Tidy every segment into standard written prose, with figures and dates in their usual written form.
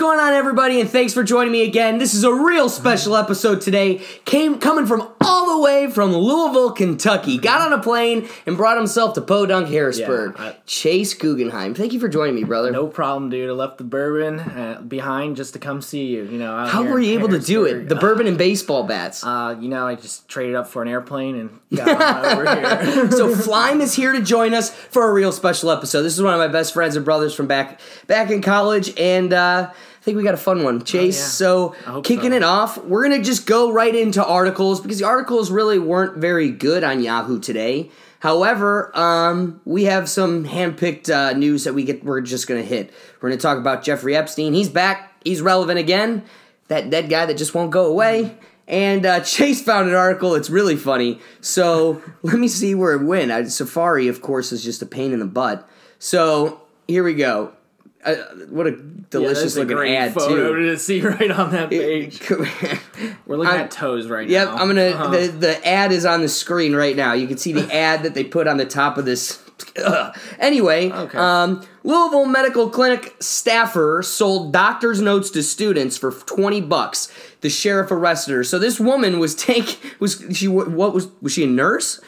going on, everybody, and thanks for joining me again. This is a real special episode today. Coming from all the way from Louisville, Kentucky. Got on a plane and brought himself to Podunk, Harrisburg. Chase Guggenheim. Thank you for joining me, brother. No problem, dude. I left the bourbon behind just to come see you. You know, how were you able to do it? The bourbon and baseball bats. I just traded up for an airplane and got on over here. So Flime is here to join us for a real special episode. This is one of my best friends and brothers from back in college, and I think we got a fun one. Chase, so kicking it off, we're going to just go right into articles, because the articles really weren't very good on Yahoo today. However, we have some handpicked news that we're just going to hit. We're going to talk about Jeffrey Epstein. He's back. He's relevant again. That dead guy that just won't go away. And Chase found an article. It's really funny. So let me see where it went. Safari, of course, is just a pain in the butt. So here we go. What a delicious looking ad, photo too. To see right on that page. We're looking at toes right now. Yep, I'm gonna. The ad is on the screen right now. You can see the ad that they put on the top of this. Anyway, Louisville Medical Clinic staffer sold doctor's notes to students for $20. The sheriff arrested her. So this woman was she a nurse?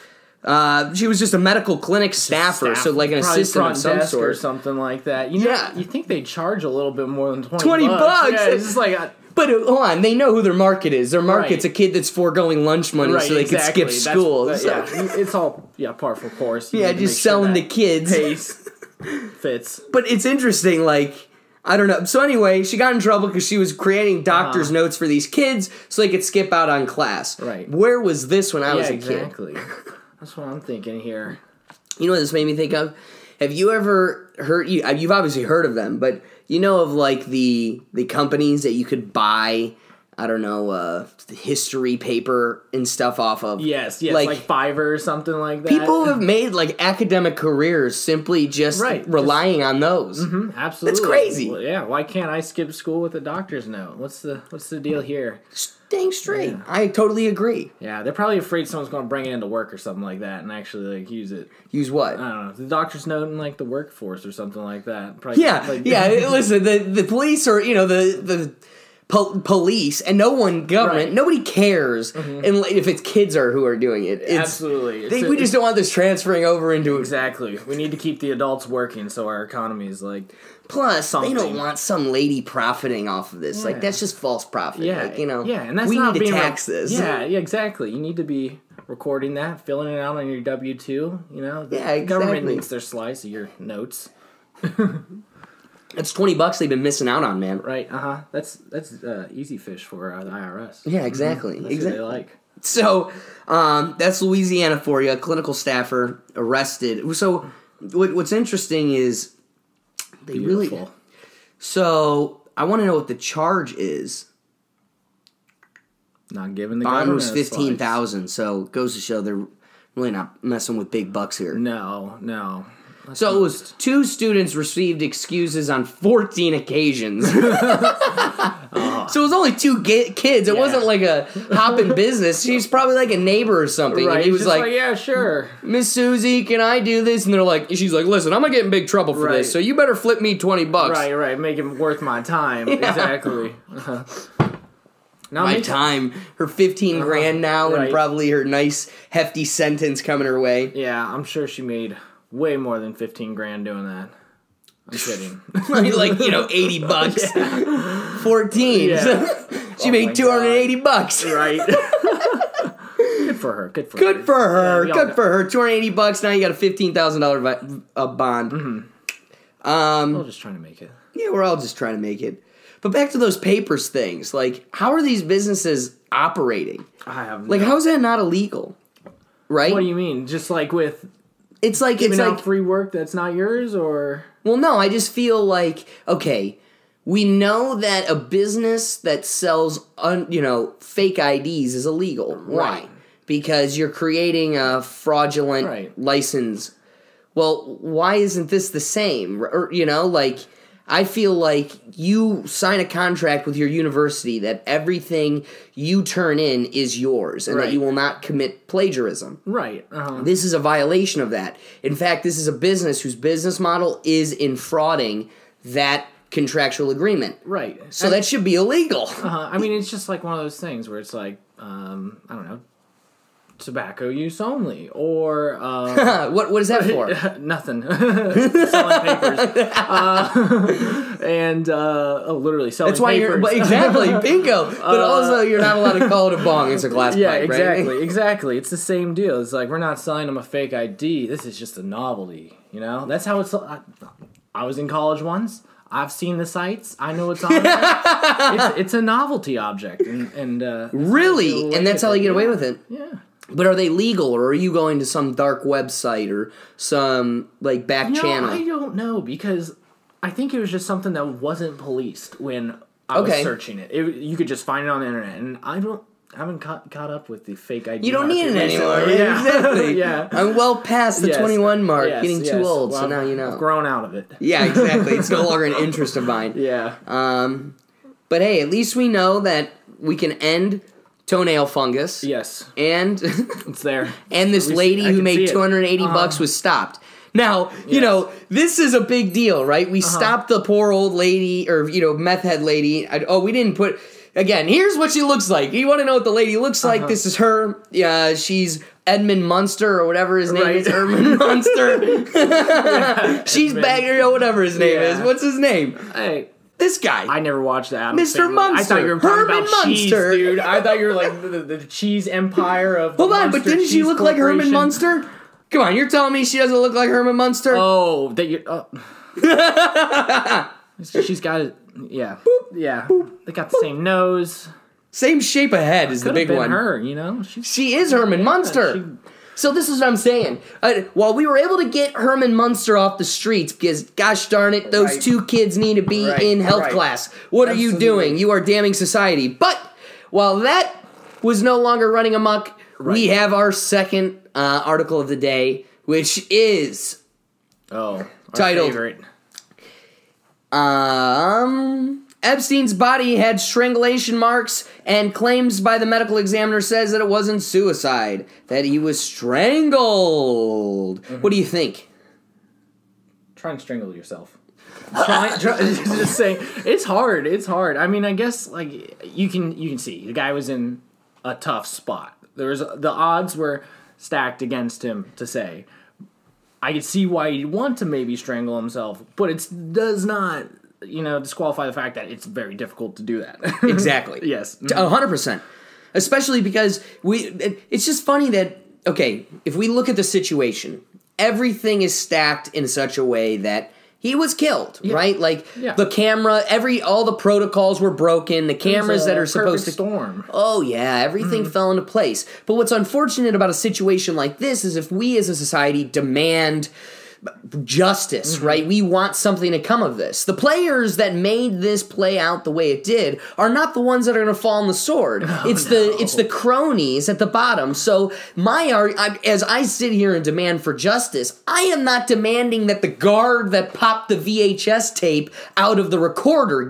She was just a medical clinic staffer, so like an assistant of some sort, or something like that. You know, you think they charge a little bit more than $20? $20. Yeah, it's just like. But hold on, they know who their market is. Their market's a kid that's foregoing lunch money so they could skip school. It's all par for course. Just selling to kids. Fits. But it's interesting, like, I don't know. So anyway, she got in trouble because she was creating doctor's notes for these kids so they could skip out on class. Right. Where was this when I was a kid? Exactly. That's what I'm thinking here. You know what this made me think of? Have you ever heard? You've obviously heard of them, but you know of like the companies that you could buy. I don't know, history paper and stuff off of. Yes, like Fiverr or something like that. People have made like academic careers simply just relying on those. Mm-hmm, absolutely, that's crazy. Well, yeah, why can't I skip school with a doctor's note? What's the deal here? Dang straight. Yeah. I totally agree. Yeah, they're probably afraid someone's going to bring it into work or something like that and actually like use it. Use what? I don't know. The doctor's note in like the workforce or something like that. Probably, Listen, the police or the police and government, nobody cares if it's kids who are doing it. Absolutely. We just don't want this transferring over into... Exactly. We need to keep the adults working so our economy is like... Plus, they don't want some lady profiting off of this. Yeah. Like, that's just false profit. Yeah, like, you know, and that's we not need to tax this. Yeah, exactly. You need to be recording that, filling it out on your W-2. You know, the government needs their slice of your notes. It's $20 they've been missing out on, man. Right, That's easy fish for the IRS. Yeah, exactly. That's what they like. So, that's Louisiana for you. A clinical staffer arrested. So, what's interesting is they really... So, I want to know what the charge is. Not giving the bond was $15,000, so it goes to show they're really not messing with big bucks here. No. So it was 2 students received excuses on 14 occasions. So it was only 2 kids. It wasn't like a hopping business. She's probably like a neighbor or something. Right. And he was like, yeah, sure. Miss Susie, can I do this? And she's like, listen, I'm going to get in big trouble for this, so you better flip me $20. Right. Make it worth my time. Yeah. Exactly. My time. Her 15 grand now and probably her nice hefty sentence coming her way. Yeah, I'm sure she made... way more than 15 grand doing that. I'm kidding. like, $80. Yeah. 14. Yeah. So she made $280. Right. Good for her. Good for her. $280. Now you got a $15,000 bond. Mm-hmm. We're all just trying to make it. Yeah, we're all just trying to make it. But back to those papers things. Like, how are these businesses operating? I have how is that not illegal? Right? What do you mean? Just like with... It's like free work that's not yours, or... Well, no, I just feel like, okay, we know that a business that sells, fake IDs is illegal. Right. Why? Because you're creating a fraudulent license. Well, why isn't this the same? Or, I feel like you sign a contract with your university that everything you turn in is yours and that you will not commit plagiarism. Right. This is a violation of that. In fact, this is a business whose business model is in frauding that contractual agreement. Right. So that should be illegal. I mean, it's just like one of those things where it's like, I don't know, tobacco use only, or what is that for? Nothing. Selling papers, and literally selling. That's why papers. Exactly bingo. But also, you're not allowed to call it a bong. It's a glass pipe, right? Exactly. It's the same deal. It's like we're not selling them a fake ID. This is just a novelty. You know, that's how it's. I was in college once. I've seen the sites. I know it's on there. It's a novelty object, and really, and that's how they get away with it. Yeah. But are they legal, or are you going to some dark website or some like back channel? I don't know, because I think it was just something that wasn't policed when I was searching it. You could just find it on the internet, and I haven't caught up with the fake ID. You don't need it anymore. Yeah. Exactly. Yeah. I'm well past the 21 mark, getting too old, well, so now you know. I've grown out of it. Yeah, exactly. It's no longer an interest of mine. Yeah. But hey, at least we know that we can end toenail fungus. Yes. And it's there. And this lady who made $280 was stopped. Now, you know, this is a big deal, right? We stopped the poor old lady, or, meth head lady. We didn't put... Again, here's what she looks like. You want to know what the lady looks like? This is her. She's Edmund Munster, or whatever his name is. Edmund Munster. She's back there, whatever his name is. What's his name? Hey. This guy. I never watched the Addams Mr. Munster. I thought you were talking Herman about cheese, Munster. dude. I thought you were like the cheese empire of Hold on, but didn't she look like Herman Munster? Come on, you're telling me she doesn't look like Herman Munster? Oh, that you... She's got it. Yeah. Boop, yeah. Boop, they got the same nose. Same shape of head is the big one. Her, she is Herman Munster. So this is what I'm saying. While we were able to get Herman Munster off the streets, because gosh darn it, those two kids need to be in health class. What are you doing? You are damning society. But while that was no longer running amok, we have our second article of the day, which is titled favorite. Epstein's body had strangulation marks, and claims by the medical examiner says that it wasn't suicide, that he was strangled. What do you think? Try and strangle yourself. Just saying, it's hard. It's hard. I mean, I guess like you can see the guy was in a tough spot. The odds were stacked against him to say. I could see why he'd want to maybe strangle himself, but it does not, disqualify the fact that it's very difficult to do that. Exactly. Yes. 100%. Especially because it's just funny that, if we look at the situation, everything is stacked in such a way that he was killed, right? Like the camera, all the protocols were broken. The cameras that are supposed to storm. Oh yeah, everything fell into place. But what's unfortunate about a situation like this is if we as a society demand justice, right? We want something to come of this. The players that made this play out the way it did are not the ones that are going to fall on the sword. It's the cronies at the bottom. So as I sit here and demand for justice, I am not demanding that the guard that popped the VHS tape out of the recorder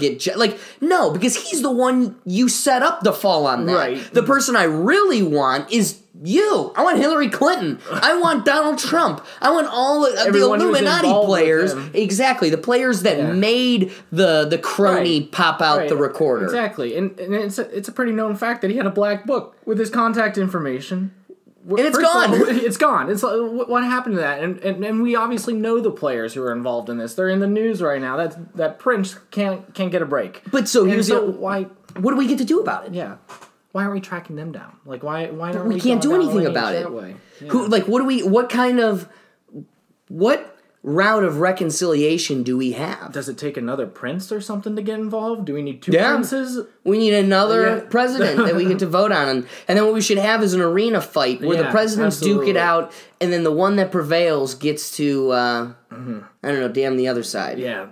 no, because he's the one you set up to fall on that. Right. The person I really want is you. I want Hillary Clinton. I want Donald Trump. I want all the Illuminati players. Exactly. The players that made the crony pop out the recorder. Exactly. And it's a pretty known fact that he had a black book with his contact information. And it's gone. It's gone. It's what happened to that? And we obviously know the players who are involved in this. They're in the news right now. That Prince can't get a break. But so here's why? What do we get to do about it? Yeah. Why aren't we tracking them down? Like why aren't we can't do anything about it? Yeah. What route of reconciliation do we have? Does it take another prince or something to get involved? Do we need two princes? We need another president that we get to vote on. And then what we should have is an arena fight where the presidents duke it out, and then the one that prevails gets to, I don't know, damn the other side. Yeah.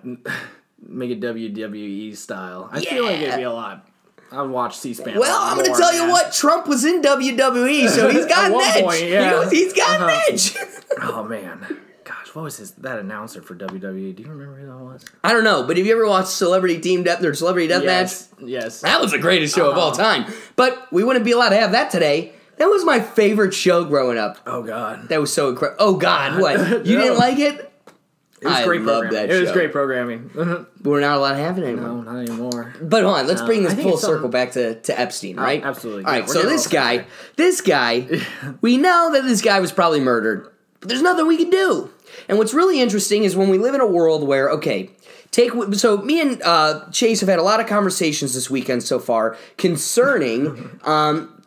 Make it WWE style. I feel like it'd be a lot. I would watch C-SPAN. Well, I'm going to tell you what. Trump was in WWE, so he's got an edge. Point, yeah. He's got an edge. Oh, man. Gosh, what was that announcer for WWE? Do you remember who that was? I don't know, but have you ever watched Celebrity Deathmatch? Yes. That was the greatest show of all time. But we wouldn't be allowed to have that today. That was my favorite show growing up. Oh, God. That was so incredible. Oh, God, what? You didn't like it? It was great programming. It was great programming. We're not allowed to have it anymore. No, not anymore. But hold on, let's bring this full circle back to Epstein, right? Absolutely. All right, so this guy, we know that this guy was probably murdered, but there's nothing we can do. And what's really interesting is when we live in a world where, so me and Chase have had a lot of conversations this weekend so far concerning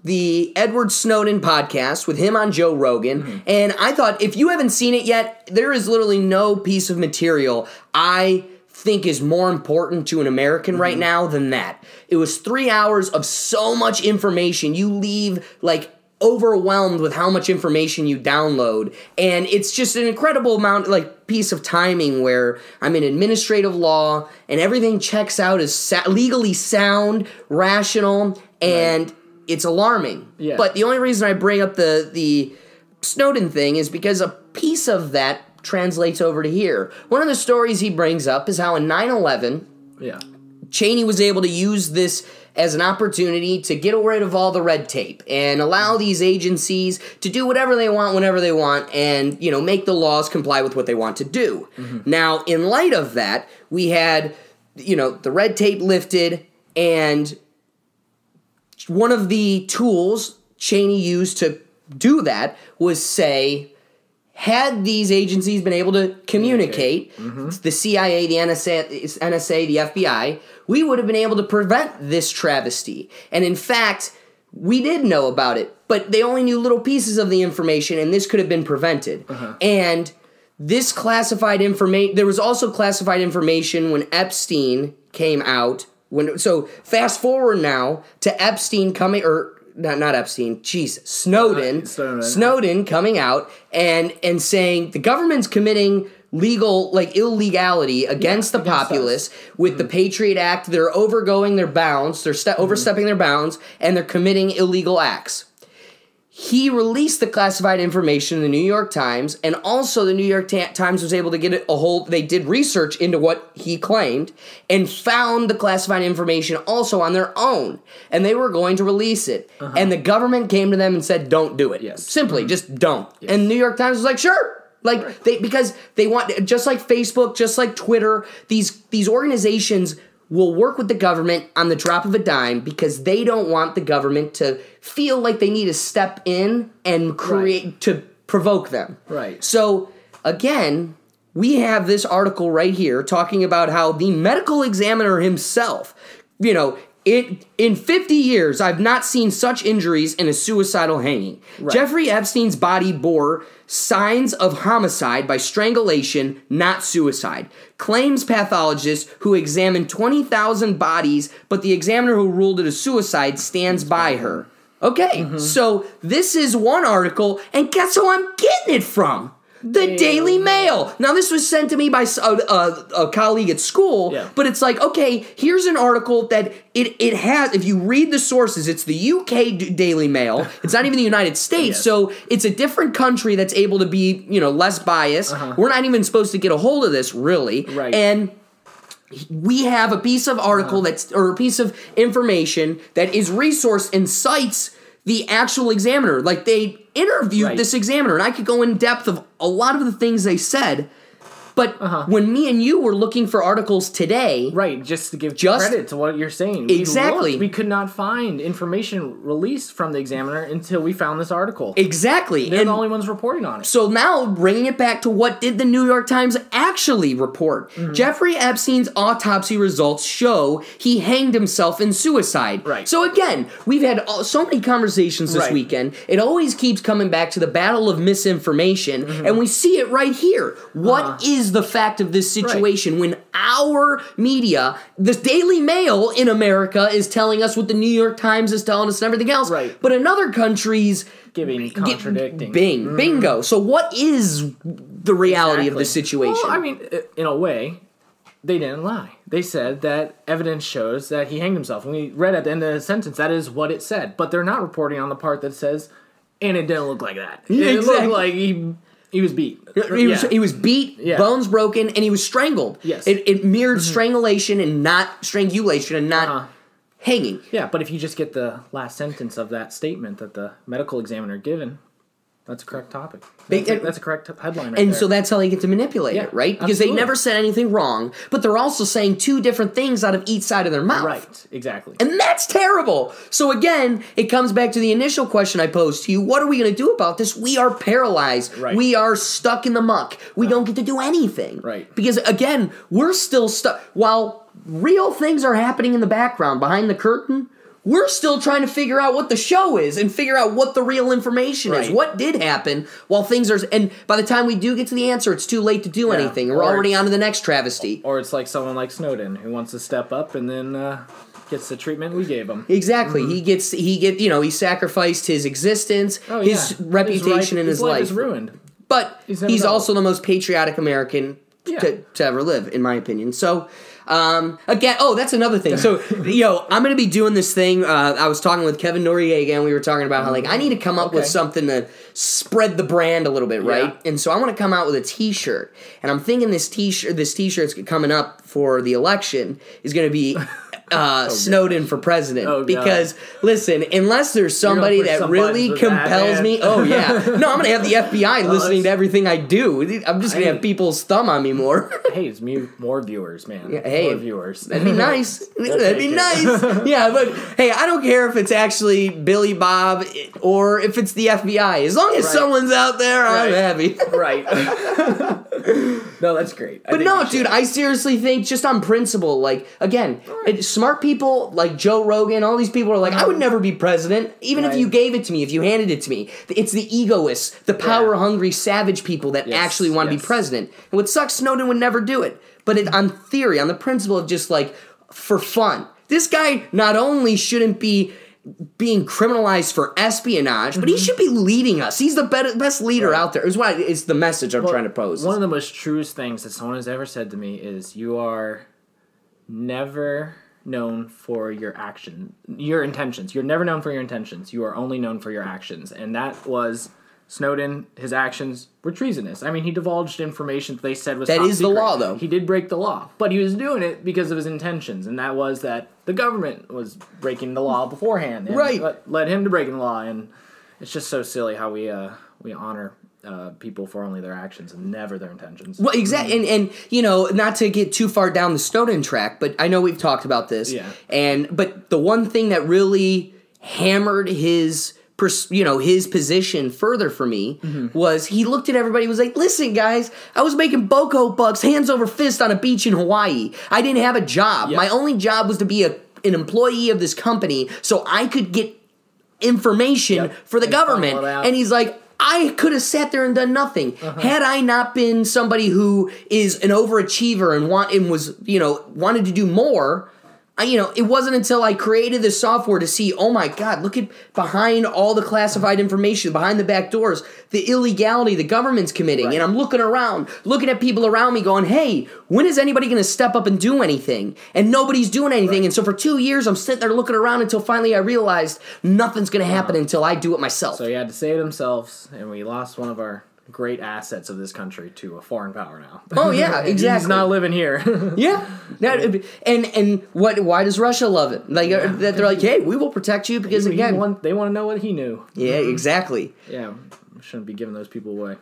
the Edward Snowden podcast with him on Joe Rogan. And I thought, if you haven't seen it yet, there is literally no piece of material I think is more important to an American right now than that. It was 3 hours of so much information. You leave, overwhelmed with how much information you download, and it's just an incredible amount, piece of timing where I'm in administrative law and everything checks out as legally sound, rational, and it's alarming. Yeah. But the only reason I bring up the Snowden thing is because a piece of that translates over to here. One of the stories he brings up is how in 9/11, Cheney was able to use this as an opportunity to get rid of all the red tape and allow these agencies to do whatever they want whenever they want and, make the laws comply with what they want to do. Now, in light of that, we had, the red tape lifted, and one of the tools Cheney used to do that was say, had these agencies been able to communicate, the CIA, the NSA, the FBI, we would have been able to prevent this travesty. And in fact, we did know about it, but they only knew little pieces of the information, and this could have been prevented. And this classified information, there was also classified information when Epstein came out. So fast forward now to Epstein coming, not Epstein, Snowden. Snowden coming out and saying the government's committing illegality against the populace with the Patriot Act. They're overgoing their bounds. They're overstepping their bounds, and they're committing illegal acts. He released the classified information in the New York Times, and also the New York Times was able to get they did research into what he claimed, and found the classified information also on their own, and they were going to release it. And the government came to them and said, don't do it. Yes. Simply, just don't. Yes. And the New York Times was like, sure. Because they want, just like Facebook, just like Twitter, these organizations will work with the government on the drop of a dime because they don't want the government to feel like they need to step in and create to provoke them. Right. So, again, we have this article right here talking about how the medical examiner himself, in 50 years, I've not seen such injuries in a suicidal hanging. Right. Jeffrey Epstein's body bore signs of homicide by strangulation, not suicide. Claims pathologist who examined 20,000 bodies, but the examiner who ruled it a suicide stands by her. Okay, so this is one article, and guess who I'm getting it from? The Daily Mail. Now, this was sent to me by a colleague at school, but it's like, okay, here's an article that it has, if you read the sources, it's the UK Daily Mail. It's not even the United States, so it's a different country that's able to be, less biased. We're not even supposed to get a hold of this, really. Right. And we have a piece of article or a piece of information that is resourced and cites the actual examiner. They interviewed this examiner, and I could go in depth of a lot of the things they said. But when me and you were looking for articles today... Right, just to give credit to what you're saying. Exactly. We could not find information released from the examiner until we found this article. Exactly. They're the only ones reporting on it. So now, bringing it back to what did the New York Times actually report? Jeffrey Epstein's autopsy results show he hanged himself in suicide. Right. So again, we've had so many conversations this weekend. It always keeps coming back to the battle of misinformation, and we see it right here. What is the fact of this situation when our media, the Daily Mail in America, is telling us what the New York Times is telling us and everything else, but in other countries contradicting. Bingo. So what is the reality of the situation? Well, I mean, in a way, they didn't lie. They said that evidence shows that he hanged himself. When we read at the end of the sentence, that is what it said. But they're not reporting on the part that says, and it didn't look like that. It looked like he was beat. He was beat, bones broken, and he was strangled. Yes. It mirrored strangulation and not strangulation and not hanging. Yeah, but if you just get the last sentence of that statement that the medical examiner given, That's a correct topic. That's a correct headline right And there. so that's how they get to manipulate it, right? Because they never said anything wrong, but they're also saying two different things out of each side of their mouth. Right, exactly. And that's terrible. So again, it comes back to the initial question I posed to you. What are we going to do about this? We are paralyzed. Right. We are stuck in the muck. We don't get to do anything. Right. Because again, we're still stuck. While real things are happening in the background, behind the curtain, we're still trying to figure out what the show is and figure out what the real information is. What did happen while things are... And by the time we do get to the answer, it's too late to do anything. We're already on to the next travesty. Or it's like someone like Snowden who wants to step up and then gets the treatment we gave him. Exactly. He sacrificed his existence, his reputation, and his life is ruined. But he's also the most patriotic American to ever live, in my opinion. So... again, that's another thing. So, I'm going to be doing this thing. I was talking with Kevin Noriega, and we were talking about how, I need to come up with something to spread the brand a little bit, right? Yeah. And so I want to come out with a T-shirt. And I'm thinking this T-shirt's coming up for the election is going to be... Snowden for president. Because, listen, unless there's somebody that really compels me... Oh, yeah. No, I'm going to have the FBI listening to everything I do. I'm just going to have people's thumb on me more. Hey, it's more viewers, man. More viewers. That'd be nice. That'd be nice. Yeah, but, hey, I don't care if it's actually Billy Bob or if it's the FBI. As long as someone's out there, I'm happy. Right. No, that's great. But no, dude, I seriously think just on principle, again, smart people like Joe Rogan, all these people are like, I would never be president, even if you gave it to me, if you handed it to me. It's the egoists, the power-hungry, savage people that actually want to be president. And what sucks, Snowden would never do it. But on theory, on the principle of just for fun. This guy not only shouldn't be being criminalized for espionage, but he should be leading us. He's the best leader out there. It's the message I'm trying to pose. One of the most truest things that someone has ever said to me is, you are never known for your intentions. You're never known for your intentions. You are only known for your actions. And that was Snowden. His actions were treasonous. I mean, he divulged information that they said was top secret. That is the law, though. He did break the law. But he was doing it because of his intentions. And that was that the government was breaking the law beforehand. And led him to breaking the law. And it's just so silly how we honor people for only their actions and never their intentions. Well, exactly. And not to get too far down the Snowden track, but I know we've talked about this. Yeah. But the one thing that really hammered his position further for me was he looked at everybody and was like, listen, guys, I was making Boko bucks hands over fist on a beach in Hawaii. I didn't have a job. My only job was to be an employee of this company so I could get information for the government. And he's like, I could have sat there and done nothing. Had I not been somebody who is an overachiever and wanted to do more, it wasn't until I created this software to see, oh my God, look at behind all the classified information, behind the back doors, the illegality the government's committing. And I'm looking around, looking at people around me going, hey, when is anybody going to step up and do anything? And nobody's doing anything. And so for 2 years, I'm sitting there looking around until finally I realized nothing's going to happen until I do it myself. So he had to save themselves, and we lost one of our great assets of this country to a foreign power now. Oh yeah, exactly. He's not living here. Yeah. And why does Russia love it? They're like, hey, we will protect you because they want to know what he knew. Yeah, exactly. Yeah. Shouldn't be giving those people away.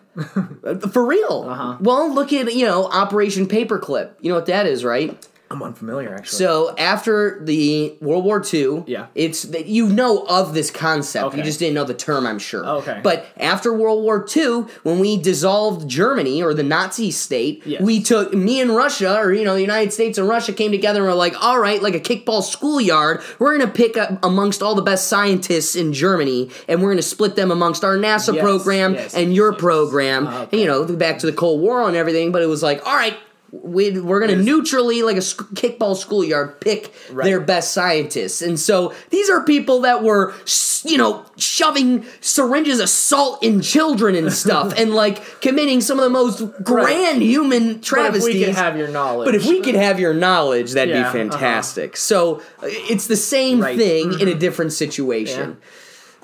For real. Well, look at, Operation Paperclip. You know what that is, right? I'm unfamiliar, actually. So after the World War II, it's of this concept. Okay. You just didn't know the term, I'm sure. Okay. But after World War II, when we dissolved Germany or the Nazi state, we took me and Russia, or the United States and Russia came together and were like, all right, like a kickball schoolyard, we're going to pick up amongst all the best scientists in Germany, and we're going to split them amongst our NASA program and your program. Okay. And back to the Cold War and everything. But it was like, all right, we're going to neutrally, like a kickball schoolyard, pick their best scientists. And so these are people that were, shoving syringes of salt in children and stuff and, committing some of the most grand human travesties. But if we could have your knowledge. That'd be fantastic. So it's the same thing in a different situation.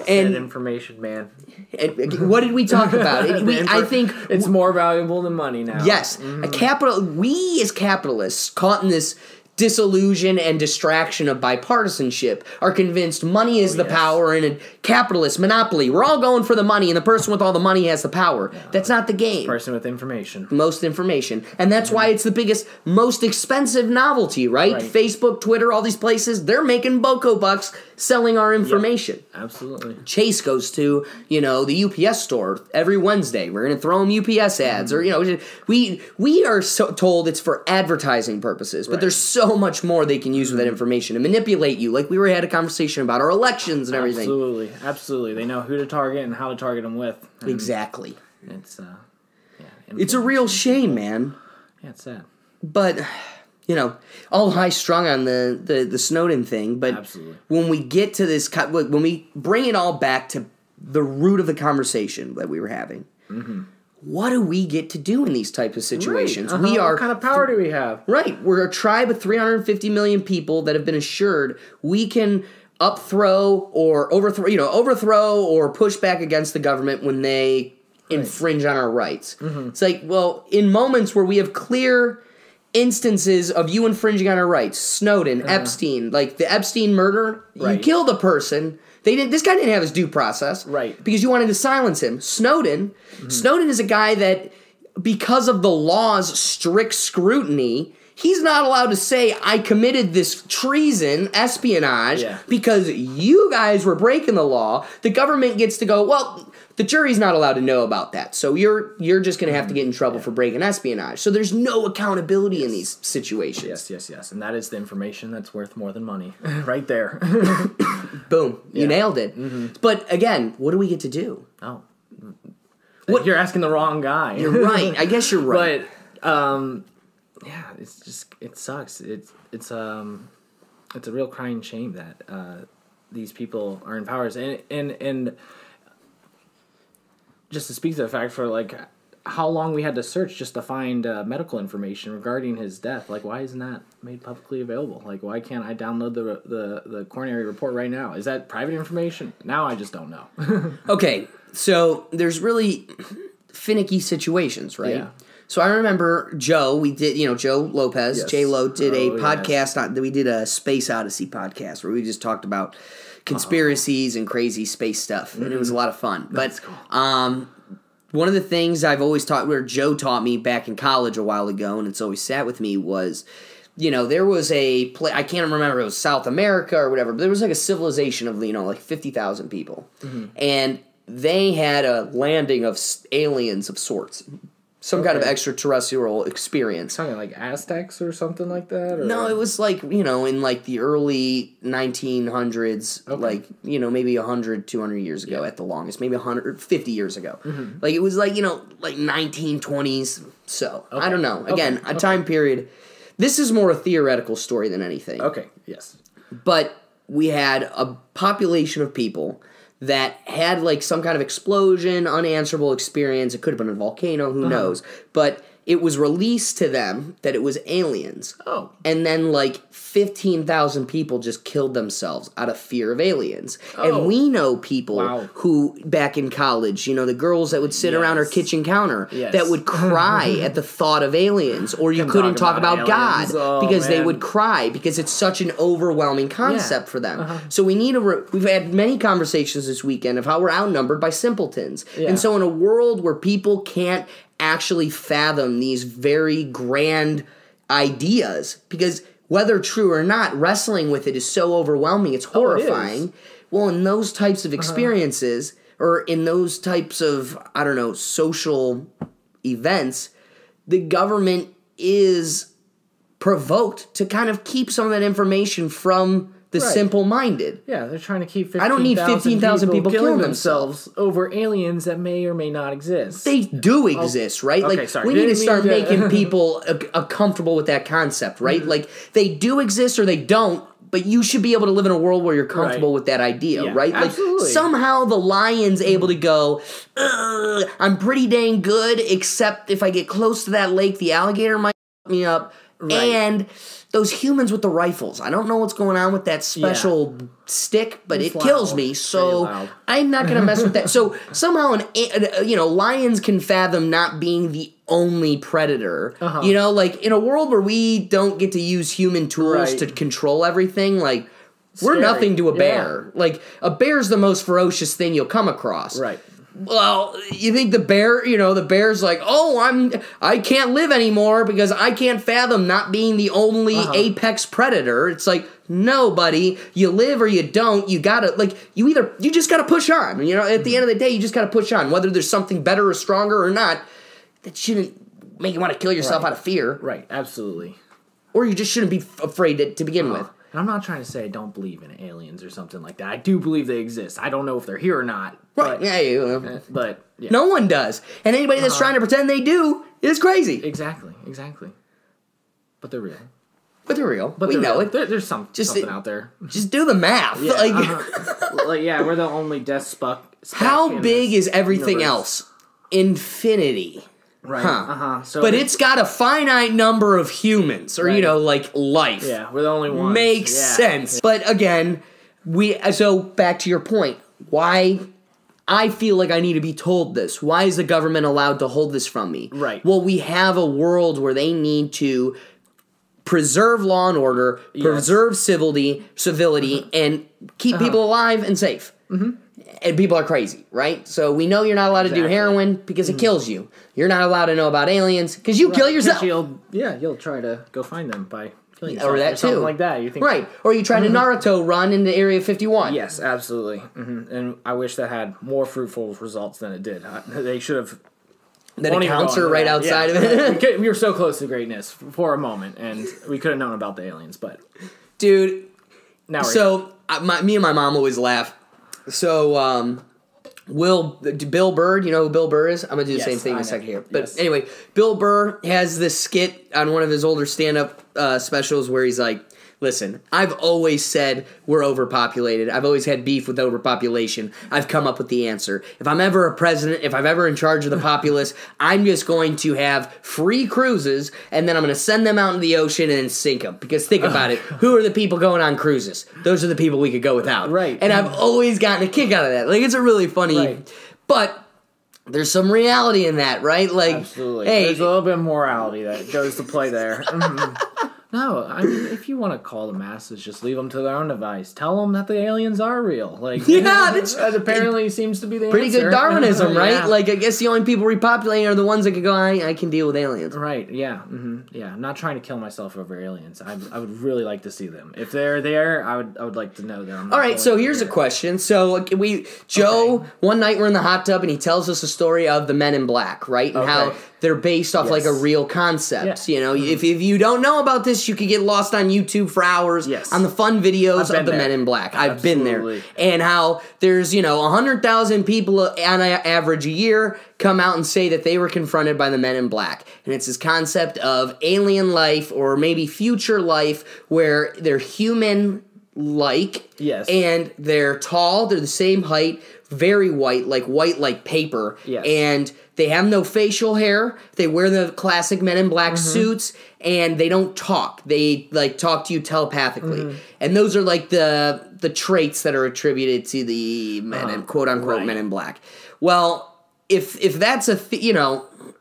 And information, man. And what did we talk about? I think it's more valuable than money now. Yes, we as capitalists caught in this disillusion and distraction of bipartisanship, are convinced money is the power in a capitalist monopoly. We're all going for the money, and the person with all the money has the power. Yeah, that's not the game. Person with information. Most information. And that's why it's the biggest, most expensive novelty, right? Facebook, Twitter, all these places, they're making boko bucks selling our information. Yep, absolutely. Chase goes to, the UPS store every Wednesday. We're going to throw them UPS ads. Or, we are told it's for advertising purposes, but there's so much more they can use with that information to manipulate you. Like we had a conversation about our elections and everything. Absolutely. They know who to target and how to target them with. Exactly. It's a real shame, man. Yeah, it's sad. But, all high strung on the Snowden thing. But absolutely. When we get to this, when we bring it all back to the root of the conversation that we were having, what do we get to do in these types of situations? Right. What kind of power do we have? Right. We're a tribe of 350 million people that have been assured we can overthrow or push back against the government when they infringe on our rights. It's like, well, in moments where we have clear instances of you infringing on our rights, Snowden, Epstein, like the Epstein murder, you killed a person. This guy didn't have his due process, right? Because you wanted to silence him. Snowden is a guy that, because of the law's strict scrutiny, he's not allowed to say, I committed this treason, espionage, because you guys were breaking the law. The government gets to go, well, the jury's not allowed to know about that, so you're just going to have to get in trouble for breaking espionage. So there's no accountability in these situations. Yes. And that is the information that's worth more than money. Right there. Boom. You nailed it. But again, what do we get to do? Oh. You're asking the wrong guy. You're right. I guess you're right. But, it's just, it sucks. It's a real crying shame that these people are in powers. And just to speak to the fact for, like, how long we had to search just to find medical information regarding his death. Like, why isn't that made publicly available? Like, why can't I download the coronary report right now? Is that private information? Now I just don't know. Okay, so there's really finicky situations, right? Yeah. So I remember Joe, Joe Lopez, J-Lo did a podcast, we did a Space Odyssey podcast where we just talked about conspiracies and crazy space stuff, and it was a lot of fun. That's but cool. One of the things I've always taught, where Joe taught me back in college a while ago, and it's always sat with me, was, there was a place, I can't remember if it was South America or whatever, but there was like a civilization of, like 50,000 people. And they had a landing of aliens of sorts. Some kind of extraterrestrial experience. Something like Aztecs or something like that? Or? No, it was like, in like the early 1900s, like, maybe 100, 200 years ago at the longest, maybe 150 years ago. Like, it was like, like 1920s. So, I don't know. Again, a time period. This is more a theoretical story than anything. Okay, yes. But we had a population of people that had like some kind of explosion, unanswerable experience. It could have been a volcano, who knows. But it was released to them that it was aliens. Oh. And then like 15,000 people just killed themselves out of fear of aliens. Oh. And we know people who, back in college, the girls that would sit around our kitchen counter that would cry at the thought of aliens. Or you couldn't talk about God because they would cry because it's such an overwhelming concept for them. So we need we've had many conversations this weekend of how we're outnumbered by simpletons. And so in a world where people can't actually fathom these very grand ideas, because whether true or not, wrestling with it is so overwhelming, it's horrifying. Well, in those types of experiences, or in those types of, social events, the government is provoked to kind of keep some of that information from the simple-minded. Yeah, they're trying to keep 15,000 I don't need 15,000 people killing themselves over aliens that may or may not exist. They do exist, right? Okay, like, sorry. We need to start making people comfortable with that concept, right? Like, they do exist or they don't, but you should be able to live in a world where you're comfortable with that idea, right? Absolutely. Like, somehow the lion's able to go, I'm pretty dang good, except if I get close to that lake, the alligator might me up. and those humans with the rifles. I don't know what's going on with that special stick, but it kills me. So I'm not going to mess with that. So somehow, lions can fathom not being the only predator. You know, like in a world where we don't get to use human tools to control everything, like we're nothing to a bear. Like a bear's the most ferocious thing you'll come across. Right. Well, you think the bear, the bear's like, I can't live anymore because I can't fathom not being the only apex predator. It's like, no, buddy, you live or you don't. You gotta, you just gotta push on. At the end of the day, you just gotta push on. Whether there's something better or stronger or not, that shouldn't make you want to kill yourself out of fear. Right, absolutely. Or you just shouldn't be afraid to begin with. And I'm not trying to say I don't believe in aliens or something like that. I do believe they exist. I don't know if they're here or not. Right. But no one does. And anybody that's trying to pretend they do is crazy. Exactly. But they're real. But we know it. There's something out there. Just do the math. Yeah, we're the only death speck. How big is everything else? Infinity. Right. So it's got a finite number of humans, or life. Yeah, we're the only ones. Makes sense. But again, so back to your point. Why I feel like I need to be told this. Why is the government allowed to hold this from me? Right. Well, we have a world where they need to preserve law and order, preserve civility, and keep people alive and safe. And people are crazy, right? So we know you're not allowed to do heroin because it kills you. You're not allowed to know about aliens because you kill yourself. You'll try to go find them by killing yourself. Or that something like that. You think or you try to Naruto run into Area 51. Yes, absolutely. And I wish that had more fruitful results than it did. They should have. That accounts are right outside of it. We were so close to greatness for a moment, and we could have known about the aliens, but dude. Now me and my mom always laugh. So, Bill Burr, you know who Bill Burr is? I'm going to do the same thing in a second here. But anyway, Bill Burr has this skit on one of his older stand-up specials where he's like, listen, I've always said we're overpopulated. I've always had beef with overpopulation. I've come up with the answer. If I'm ever a president, if I'm ever in charge of the populace, I'm just going to have free cruises, and then I'm going to send them out into the ocean and then sink them. Because think about it. Who are the people going on cruises? Those are the people we could go without. Right. And I've always gotten a kick out of that. Like, it's a really funny... But... there's some reality in that, right? Like, absolutely. There's a little bit of morality that goes to play there. No, I mean, if you want to call the masses, just leave them to their own device. Tell them that the aliens are real. Like, that apparently seems to be the pretty answer. Good Darwinism, right? Like, I guess the only people repopulating are the ones that could go, I can deal with aliens. Right, yeah. Yeah, I'm not trying to kill myself over aliens. I would really like to see them. If they're there, I would like to know them. All right, so here's a question. So, Joe, one night we're in the hot tub, and he tells us a story of the Men in Black, right? And how they're based off like a real concept. You know, if you don't know about this, you could get lost on YouTube for hours on the fun videos of the Men in Black. I've been there. And how there's, 100,000 people on average a year come out and say that they were confronted by the Men in Black. And it's this concept of alien life or maybe future life where they're human-like and they're tall, they're the same height, very white like paper, and they have no facial hair. They wear the classic Men in Black suits, and they don't talk. They talk to you telepathically, and those are like the traits that are attributed to the quote unquote Men in Black. Well, if that's so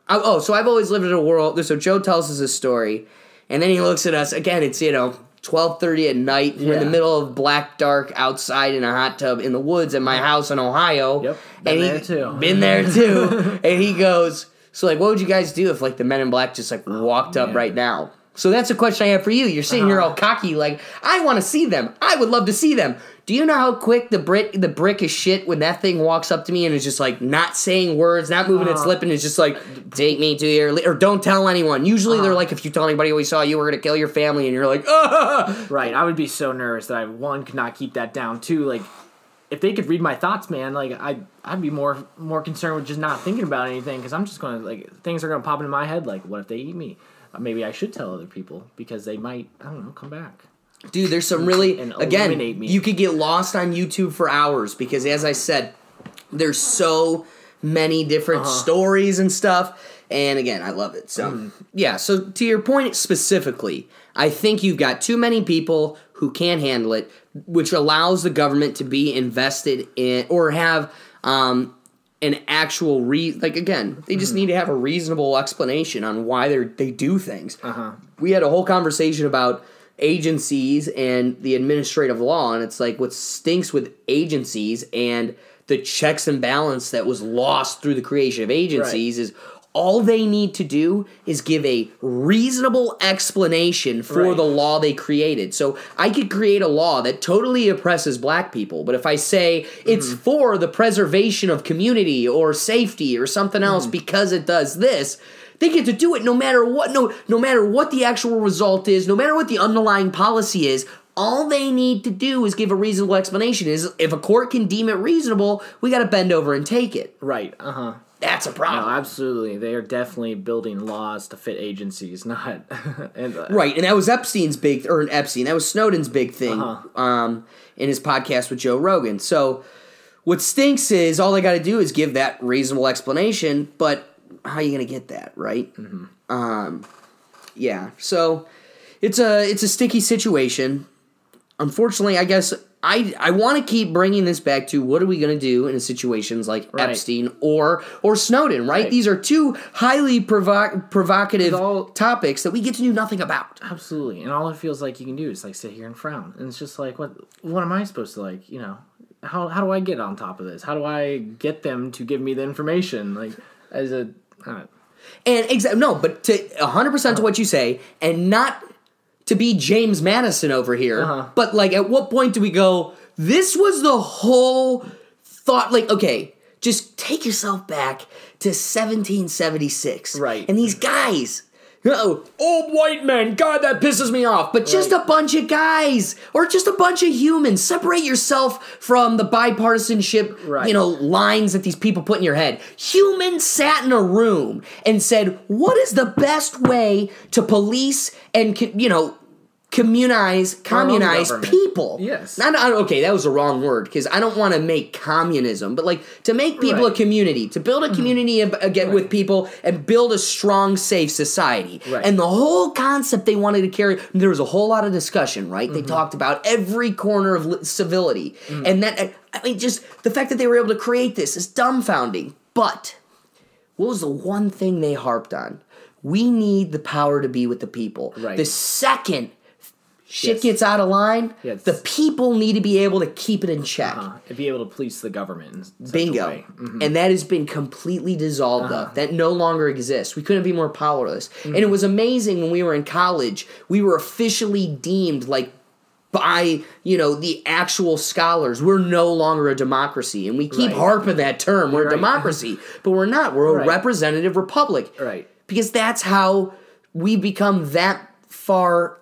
I've always lived in a world. So Joe tells us this story, and then he looks at us again. It's 12:30 at night. We're in the middle of black dark outside in a hot tub in the woods at my house in Ohio. Yep, been there too. And he goes, so what would you guys do if the Men in Black just walked up right now? So that's a question I have for you. You're sitting here all cocky, I want to see them. I would love to see them. Do you know how quick the brick is shit when that thing walks up to me and is just not saying words, not moving its lip, and is just take me to your or don't tell anyone. Usually they're if you tell anybody we saw you, we're gonna kill your family, and you're Right. I would be so nervous that I could not keep that down. Two, if they could read my thoughts, man, I'd be more concerned with just not thinking about anything because I'm just gonna things are gonna pop into my head. What if they eat me? Maybe I should tell other people because they might, I don't know, come back. Dude, there's some really, again, you could get lost on YouTube for hours because, as I said, there's so many different stories and stuff. And again, I love it. So, yeah, so to your point specifically, I think you've got too many people who can't handle it, which allows the government to be invested in or have an actual they just need to have a reasonable explanation on why they do things. We had a whole conversation about agencies and the administrative law, and it's like what stinks with agencies and the checks and balance that was lost through the creation of agencies is all they need to do is give a reasonable explanation for the law they created. So I could create a law that totally oppresses black people, but if I say it's for the preservation of community or safety or something else because it does this, they get to do it no matter what. No matter what the actual result is, no matter what the underlying policy is. All they need to do is give a reasonable explanation. Is if a court can deem it reasonable, we got to bend over and take it. Right. That's a problem. No, absolutely. They are definitely building laws to fit agencies, not... Right, and that was that was Snowden's big thing in his podcast with Joe Rogan. So what stinks is all they got to do is give that reasonable explanation, but how are you going to get that, right? Yeah, so it's a sticky situation. Unfortunately, I guess I want to keep bringing this back to what are we going to do in situations like Epstein or Snowden, right? These are two highly provocative topics that we get to do nothing about. Absolutely. And all it feels like you can do is like sit here and frown. And it's just like, what am I supposed to how do I get on top of this? How do I get them to give me the information? Like as a... And no, but to 100% to what you say, and not to be James Madison over here, but like at what point do we go, this was the whole thought, like, okay, just take yourself back to 1776. Right. And these guys, old white men, God, that pisses me off. But just a bunch of guys, or just a bunch of humans. Separate yourself from the bipartisanship, lines that these people put in your head. Humans sat in a room and said, what is the best way to police and, communize people? Yes. Okay, that was the wrong word, because I don't want to make communism, but like to make people a community, to build a community again with people and build a strong, safe society. And the whole concept they wanted to carry, there was a whole lot of discussion, right? They talked about every corner of civility. And that, just the fact that they were able to create this is dumbfounding. But what was the one thing they harped on? We need the power to be with the people. The second shit gets out of line, the people need to be able to keep it in check. And be able to police the government in such Bingo. a way. And that has been completely dissolved of. That no longer exists. We couldn't be more powerless. And it was amazing when we were in college, we were officially deemed by, the actual scholars, we're no longer a democracy. And we keep harping that term, we're a democracy. But we're not. We're a representative republic. Because that's how we become that far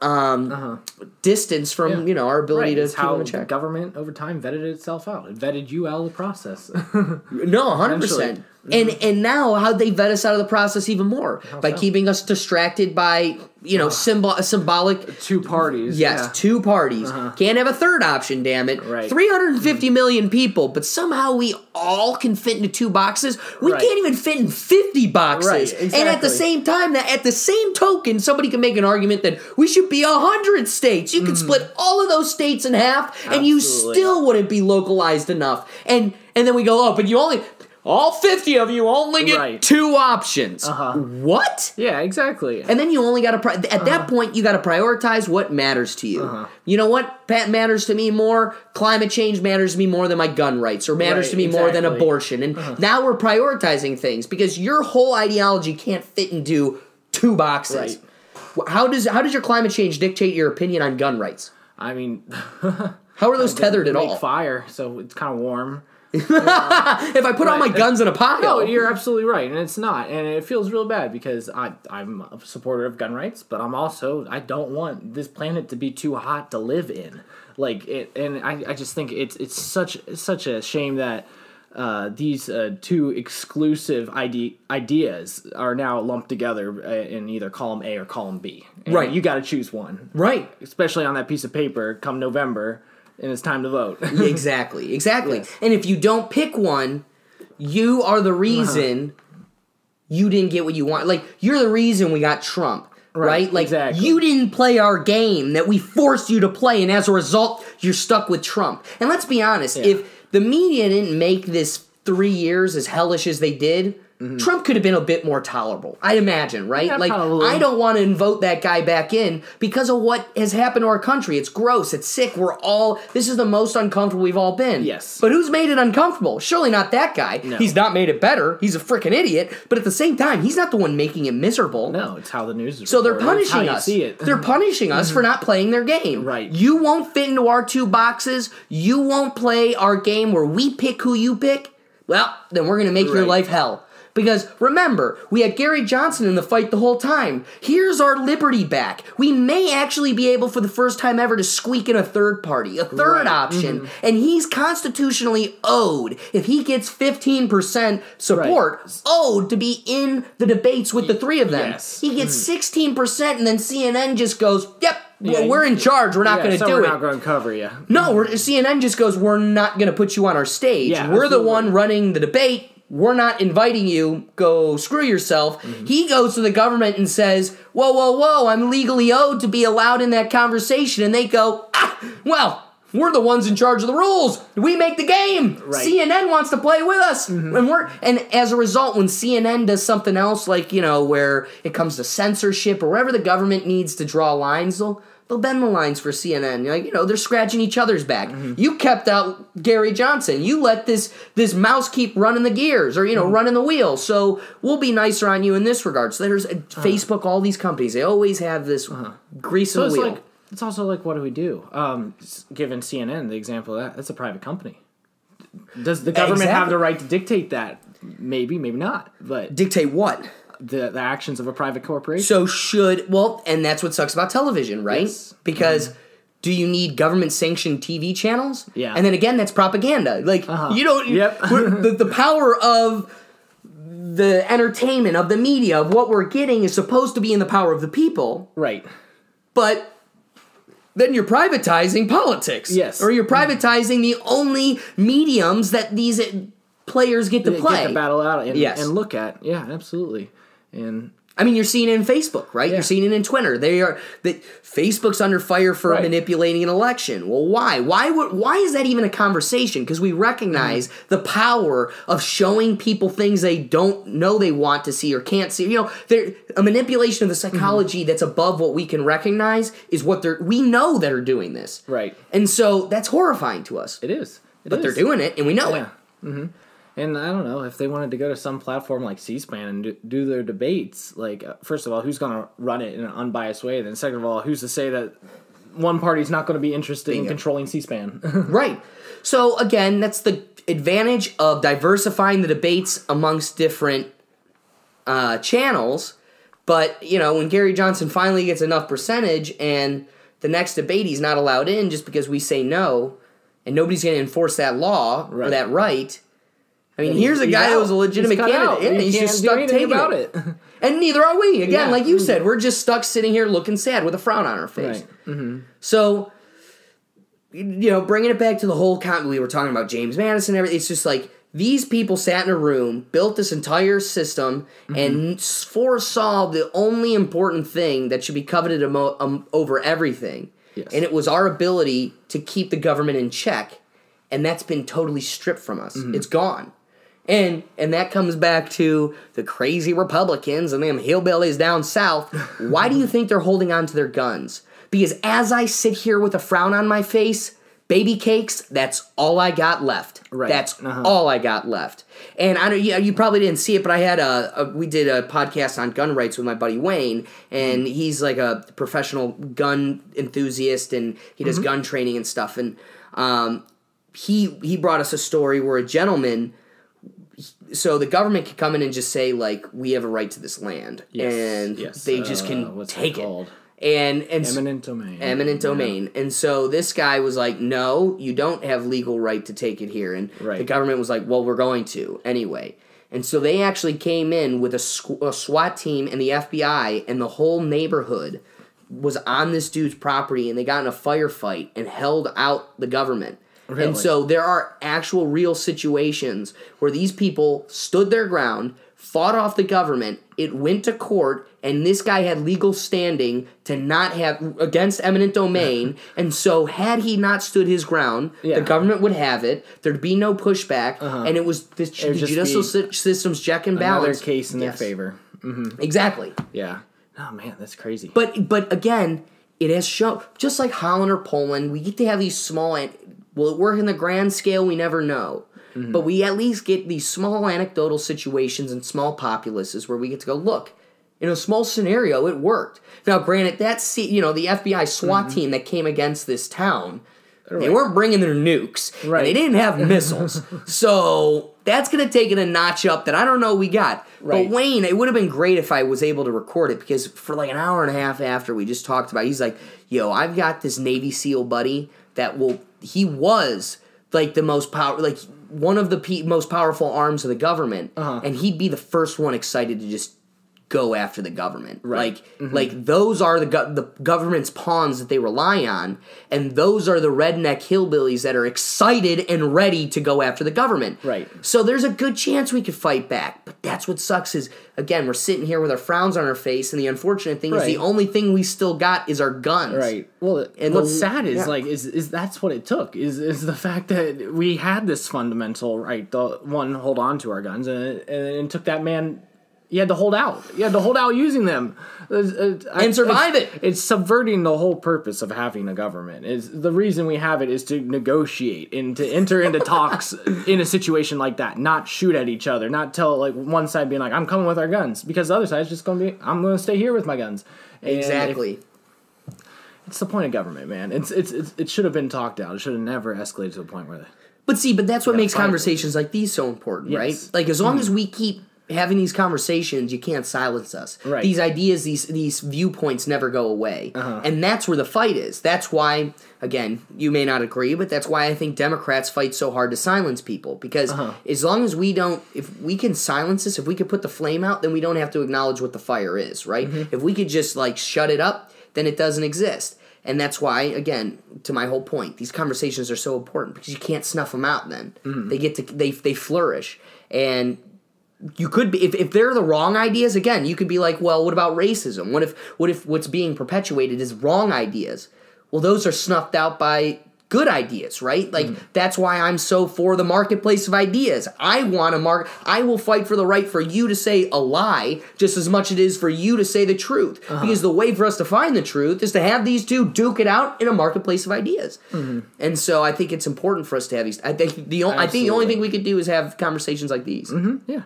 distance from our ability to keep them in check. The government over time vetted itself out. It vetted you out of the process. No, 100%. And now how'd they vet us out of the process even more? By keeping us distracted by symbolic two parties. Yes, two parties. Can't have a third option, damn it. 350 million people, but somehow we all can fit into two boxes. We can't even fit in 50 boxes. And at the same time, at the same token, somebody can make an argument that we should be 100 states. You could split all of those states in half, and you still wouldn't be localized enough. And then we go, but you only... All 50 of you only get two options. What? Yeah, exactly. And then you only got to... At that point, you got to prioritize what matters to you. You know what matters to me more? Climate change matters to me more than my gun rights, or matters to me more than abortion. And now we're prioritizing things because your whole ideology can't fit into two boxes. How does your climate change dictate your opinion on gun rights? I mean... How are those tethered at all? Fire, so it's kind of warm. If I put all my guns in a pile. No, you're absolutely right, and it's not. And it feels real bad because I'm a supporter of gun rights, but I don't want this planet to be too hot to live in. I just think it's such a shame that these two exclusive ideas are now lumped together in either column A or column B. And you got to choose one. Especially on that piece of paper come November. And it's time to vote. Exactly. Yes. And if you don't pick one, you are the reason you didn't get what you want. Like, you're the reason we got Trump. Right? Like, exactly. You didn't play our game that we forced you to play, and as a result, you're stuck with Trump. And let's be honest, if the media didn't make this 3 years as hellish as they did, Trump could have been a bit more tolerable, I'd imagine, right? Yeah, like, probably. I don't want to vote that guy back in because of what has happened to our country. It's gross. It's sick. This is the most uncomfortable we've all been. Yes. But who's made it uncomfortable? Surely not that guy. No. He's not made it better. He's a freaking idiot. But at the same time, he's not the one making it miserable. No, it's how the news is So they're reported. It's how punishing you us. see it. They're punishing us for not playing their game. Right. You won't fit into our 2 boxes. You won't play our game where we pick who you pick. Well, then we're going to make your life hell. Because, remember, we had Gary Johnson in the fight the whole time. Here's our liberty back. We may actually be able, for the first time ever, to squeak in a third party, a third option. And he's constitutionally owed, if he gets 15% support, owed to be in the debates with the 3 of them. Yes. He gets 16%, and then CNN just goes, yep, well, we're in charge. We're not going to do we're it. not going to cover you. No, CNN just goes, we're not going to put you on our stage. Yeah, we're the absolutely. one running the debate. We're not inviting you. Go screw yourself. He goes to the government and says, whoa, whoa, whoa, I'm legally owed to be allowed in that conversation. And they go, well, we're the ones in charge of the rules. We make the game. Right. CNN wants to play with us. And as a result, when CNN does something else, like, where it comes to censorship or wherever the government needs to draw lines, they'll bend the lines for CNN. Like, they're scratching each other's back. You kept out Gary Johnson. You let this mouse keep running the gears or, running the wheel. So we'll be nicer on you in this regard. So there's Facebook, all these companies. They always have this grease in the wheel. It's also like, what do we do? Given CNN, the example of that, that's a private company. Does the government have the right to dictate that? Maybe, maybe not. But dictate what? The actions of a private corporation. So and that's what sucks about television, right? Yes. Because do you need government-sanctioned TV channels? Yeah. And then again, that's propaganda. Like, you don't... Yep. the power of the entertainment, of the media, of what we're getting is supposed to be in the power of the people. Right. But then you're privatizing politics. Yes. Or you're privatizing the only mediums that these players get to play. Get to battle out and look at. Yeah, absolutely. And I mean, you're seeing it in Facebook, right? Yeah. You're seeing it in Twitter. Facebook's under fire for manipulating an election. Well, why? Why is that even a conversation? Because we recognize the power of showing people things they don't know they want to see or can't see. A manipulation of the psychology that's above what we can recognize is what we know that are doing this. Right. And so that's horrifying to us. It is. But they're doing it, and we know it. Mm-hmm. And I don't know, if they wanted to go to some platform like C-SPAN and do their debates, like, first of all, who's going to run it in an unbiased way? Then second of all, who's to say that one party's not going to be interested in controlling C-SPAN? Right. So, again, that's the advantage of diversifying the debates amongst different channels. But, when Gary Johnson finally gets enough percentage and the next debate he's not allowed in just because we say no, and nobody's going to enforce that law or that right... I mean, here's a guy that was a legitimate candidate, and he's just stuck taking about it. And neither are we. Again, like you said, we're just stuck sitting here looking sad with a frown on our face. Right. So, bringing it back to the whole we were talking about James Madison and everything, it's just like these people sat in a room, built this entire system, and foresaw the only important thing that should be coveted over everything. Yes. And it was our ability to keep the government in check, and that's been totally stripped from us. It's gone. And that comes back to the crazy Republicans and them hillbillies down south. Why do you think they're holding on to their guns? Because as I sit here with a frown on my face, baby cakes, that's all I got left. Right. That's all I got left. And I know you probably didn't see it, but I had we did a podcast on gun rights with my buddy Wayne, and he's like a professional gun enthusiast, and he does gun training and stuff. And he brought us a story where a gentleman. So the government can come in and just say, like, we have a right to this land, and they just can take it. And eminent domain. Eminent domain. And so this guy was like, no, you don't have legal right to take it here. And the government was like, well, we're going to anyway. And so they actually came in with a SWAT team and the FBI, and the whole neighborhood was on this dude's property, and they got in a firefight and held out the government. Really? And so there are actual real situations where these people stood their ground, fought off the government. It went to court, and this guy had legal standing to not have against eminent domain. And so, had he not stood his ground, the government would have it. There'd be no pushback, and it was the judicial system's check and balance. Another case in their favor. Mm-hmm. Exactly. Yeah. Oh man, that's crazy. But again, it has shown, just like Holland or Poland, we get to have these small. Will it work in the grand scale? We never know. Mm-hmm. But we at least get these small anecdotal situations and small populaces where we get to go, look, in a small scenario, it worked. Now, granted, the FBI SWAT team that came against this town, they weren't bringing their nukes. Right. And they didn't have missiles. So that's going to take it a notch up that I don't know we got. Right. But Wayne, it would have been great if I was able to record it, because for like an hour and a half after we just talked about it, he's like, yo, I've got this Navy SEAL buddy he was like the most one of the most powerful arms of the government, and he'd be the first one excited to just go after the government. Right. Like those are the government's pawns that they rely on, and those are the redneck hillbillies that are excited and ready to go after the government. Right. So there's a good chance we could fight back, but that's what sucks is, again, we're sitting here with our frowns on our face, and the unfortunate thing is the only thing we still got is our guns. Right. Well, and what's sad is is that's what it took, is the fact that we had this fundamental right, the one, hold on to our guns, and it took that man. You had to hold out. You had to hold out using them. And survive it. It's subverting the whole purpose of having a government. The reason we have it is to negotiate and to enter into talks in a situation like that. Not shoot at each other. Not tell like one side being like, I'm coming with our guns. Because the other side's just going to be, I'm going to stay here with my guns. And exactly. It's the point of government, man. It should have been talked out. It should have never escalated to a point where... But that's what makes conversations like these so important, right? Like, as long as we keep having these conversations, you can't silence us. Right. These ideas, these viewpoints never go away. And that's where the fight is. That's why, again, you may not agree, but that's why I think Democrats fight so hard to silence people. Because as long as if we can silence this, if we could put the flame out, then we don't have to acknowledge what the fire is, right? If we could just, like, shut it up, then it doesn't exist. And that's why, again, to my whole point, these conversations are so important, because you can't snuff them out then. They flourish. And you could be, if they're the wrong ideas, again, you could be like, well, what about racism? What if what's being perpetuated is wrong ideas? Well, those are snuffed out by good ideas, right? Like, that's why I'm so for the marketplace of ideas. I will fight for the right for you to say a lie just as much it is for you to say the truth. Because the way for us to find the truth is to have these two duke it out in a marketplace of ideas. And so I think it's important for us to have these. I think the only thing we could do is have conversations like these. Yeah.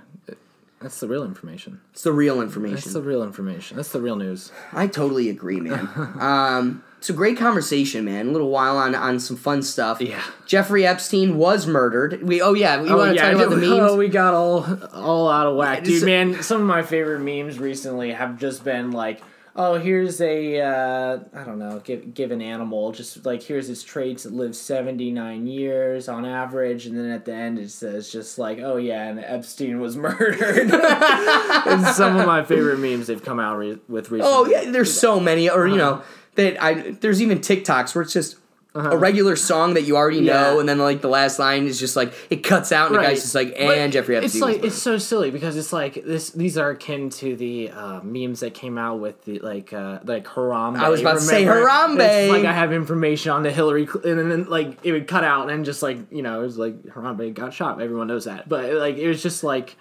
That's the real information. It's the real information. That's the real information. That's the real news. I totally agree, man. It's a great conversation, man. A little while on some fun stuff. Yeah. Jeffrey Epstein was murdered. We want to talk about the memes? Oh, we got all out of whack. Dude, man, some of my favorite memes recently have just been like, oh, here's a, I don't know, give an animal, just like, here's its traits, it lives 79 years on average, and then at the end it says just like, oh yeah, and Epstein was murdered. It's some of my favorite memes they've come out with recently. Oh yeah, there's so many, or you know, there's even TikToks where it's just a regular song that you already know, and then like the last line is just like it cuts out, and the guy's just like, and Jeffrey Epstein. It's like it's so silly because it's like these are akin to the memes that came out with the like Harambe. I was about to say Harambe. It's like I have information on the Hillary, and then like it would cut out and just like it was like Harambe got shot. Everyone knows that, but like it was just like,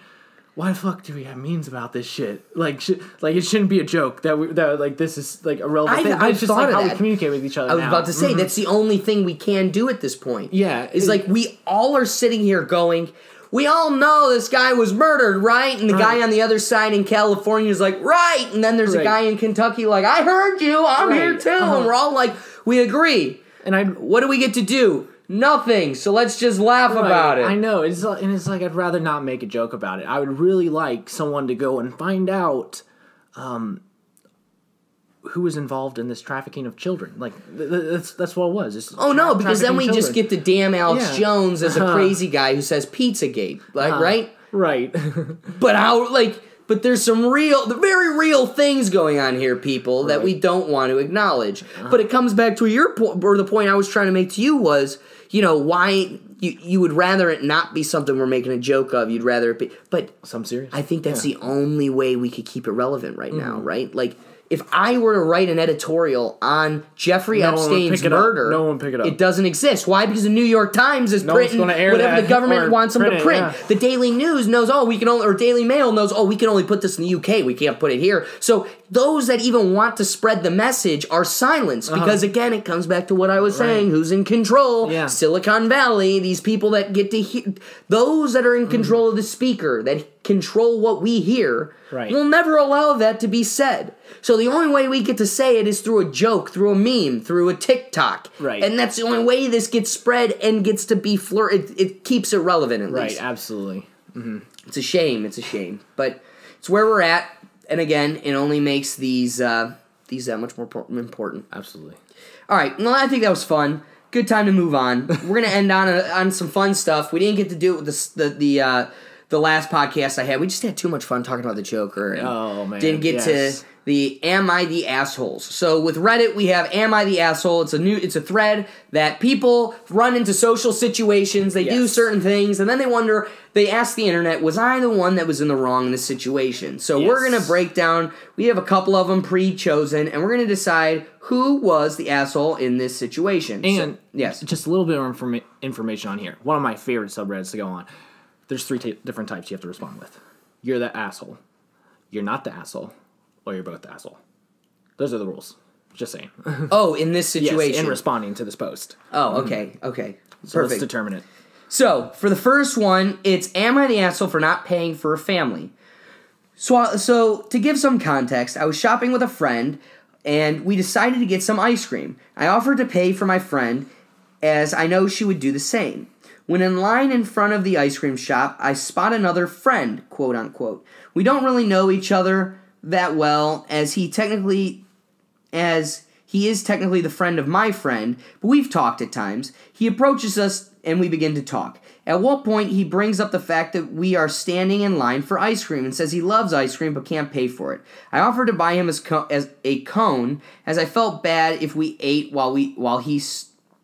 why the fuck do we have memes about this shit? Like, it shouldn't be a joke that like this is like a relevant thing. It's just like how we communicate with each other. I was about to say that's the only thing we can do at this point. Yeah, it's like we all are sitting here going, we all know this guy was murdered, right? And the guy on the other side in California is like, right. And then there's a guy in Kentucky like, I heard you, I'm here too, and we're all like, we agree. And what do we get to do? Nothing. So let's just laugh about it. I know. It's like I'd rather not make a joke about it. I would really like someone to go and find out who was involved in this trafficking of children. Like that's what it was. Because then we just get the damn Alex Jones as a crazy guy who says Pizzagate, like right? Right. But but there's some very real things going on here, people, that we don't want to acknowledge. But it comes back to your point, or the point I was trying to make to you was, why you would rather it not be something we're making a joke of. You'd rather it be, but some serious. I think that's the only way we could keep it relevant right now, right? Like, if I were to write an editorial on Jeffrey Epstein's murder, no one pick it up. It doesn't exist. Why? Because the New York Times is printing whatever the government wants them to print. Yeah. The Daily News knows, or Daily Mail knows, we can only put this in the UK. We can't put it here. So those that even want to spread the message are silenced because, again, it comes back to what I was saying. Who's in control? Yeah. Silicon Valley, these people that get to hear, those that are in control of the speaker, that control what we hear, will never allow that to be said. So the only way we get to say it is through a joke, through a meme, through a TikTok. Right. And that's the only way this gets spread and gets to be it keeps it relevant, at least. Right, absolutely. Mm-hmm. It's a shame. But it's where we're at. And again, it only makes these that much more important. Absolutely. All right. Well, I think that was fun. Good time to move on. We're going to end on some fun stuff. We didn't get to do it with the last podcast I had. We just had too much fun talking about the Joker. And didn't get to the Am I the Assholes. So with Reddit, we have Am I the Asshole? It's a thread that people run into social situations. They do certain things, and then they ask the internet, was I the one that was in the wrong in this situation? So we're going to break down, we have a couple of them pre-chosen, and we're going to decide who was the asshole in this situation. And just a little bit of information on here. One of my favorite subreddits to go on. There's three different types you have to respond with. You're the asshole. You're not the asshole. Or you're both the asshole. Those are the rules. Just saying. In this situation. Yes, in responding to this post. Oh, okay. Okay. So let's determine it. So, for the first one, it's Am I the Asshole for not paying for a family? So to give some context, I was shopping with a friend, and we decided to get some ice cream. I offered to pay for my friend, as I know she would do the same. When in line in front of the ice cream shop, I spot another friend, quote unquote. We don't really know each other that well, as he is technically the friend of my friend, but we've talked at times. He approaches us and we begin to talk. At what point he brings up the fact that we are standing in line for ice cream and says he loves ice cream but can't pay for it. I offered to buy him as a cone, as I felt bad if we ate while he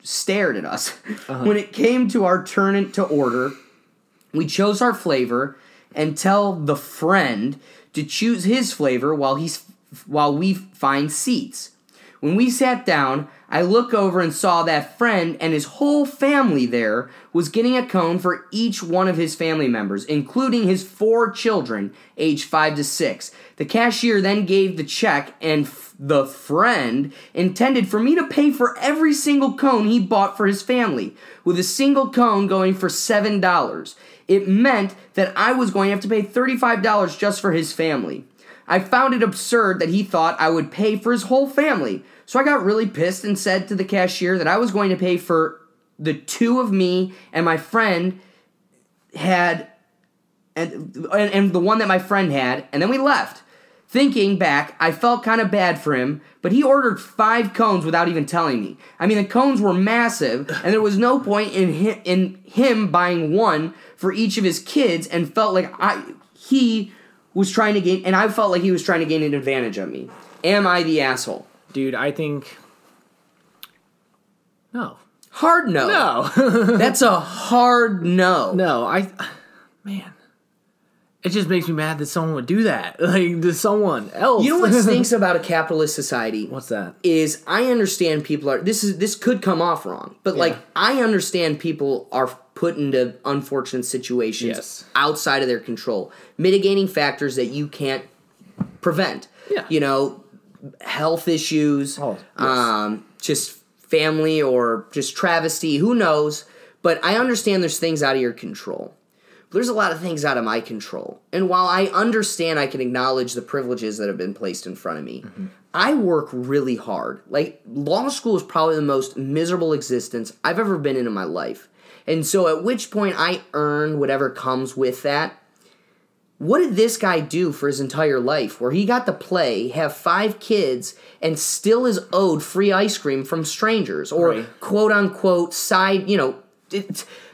stared at us. When it came to our turn to order, we chose our flavor and tell the friend to choose his flavor while we find seats. When we sat down, I look over and saw that friend and his whole family there was getting a cone for each one of his family members, including his 4 children, aged 5 to 6. The cashier then gave the check, and the friend intended for me to pay for every single cone he bought for his family, with a single cone going for $7. It meant that I was going to have to pay $35 just for his family. I found it absurd that he thought I would pay for his whole family. So I got really pissed and said to the cashier that I was going to pay for the 2 of me and my friend had, and the one that my friend had, and then we left. Thinking back, I felt kind of bad for him, but he ordered 5 cones without even telling me. I mean, the cones were massive, and there was no point in him buying one for each of his kids, and felt like he was trying to gain, and I felt like he was trying to gain an advantage of me. Am I the asshole? Dude, I think no. Hard no. No. That's a hard no. No, man. It just makes me mad that someone would do that. Like, to someone else. You know what stinks about a capitalist society? What's that? Is I understand people are... This could come off wrong. But, I understand people are put into unfortunate situations outside of their control. Mitigating factors that you can't prevent. Yeah. You know, health issues. Just family or just travesty. Who knows? But I understand there's things out of your control. There's a lot of things out of my control. And while I understand I can acknowledge the privileges that have been placed in front of me, I work really hard. Like, law school is probably the most miserable existence I've ever been in my life. And so at which point I earn whatever comes with that. What did this guy do for his entire life where he got to play, have 5 kids, and still is owed free ice cream from strangers? Or quote-unquote side,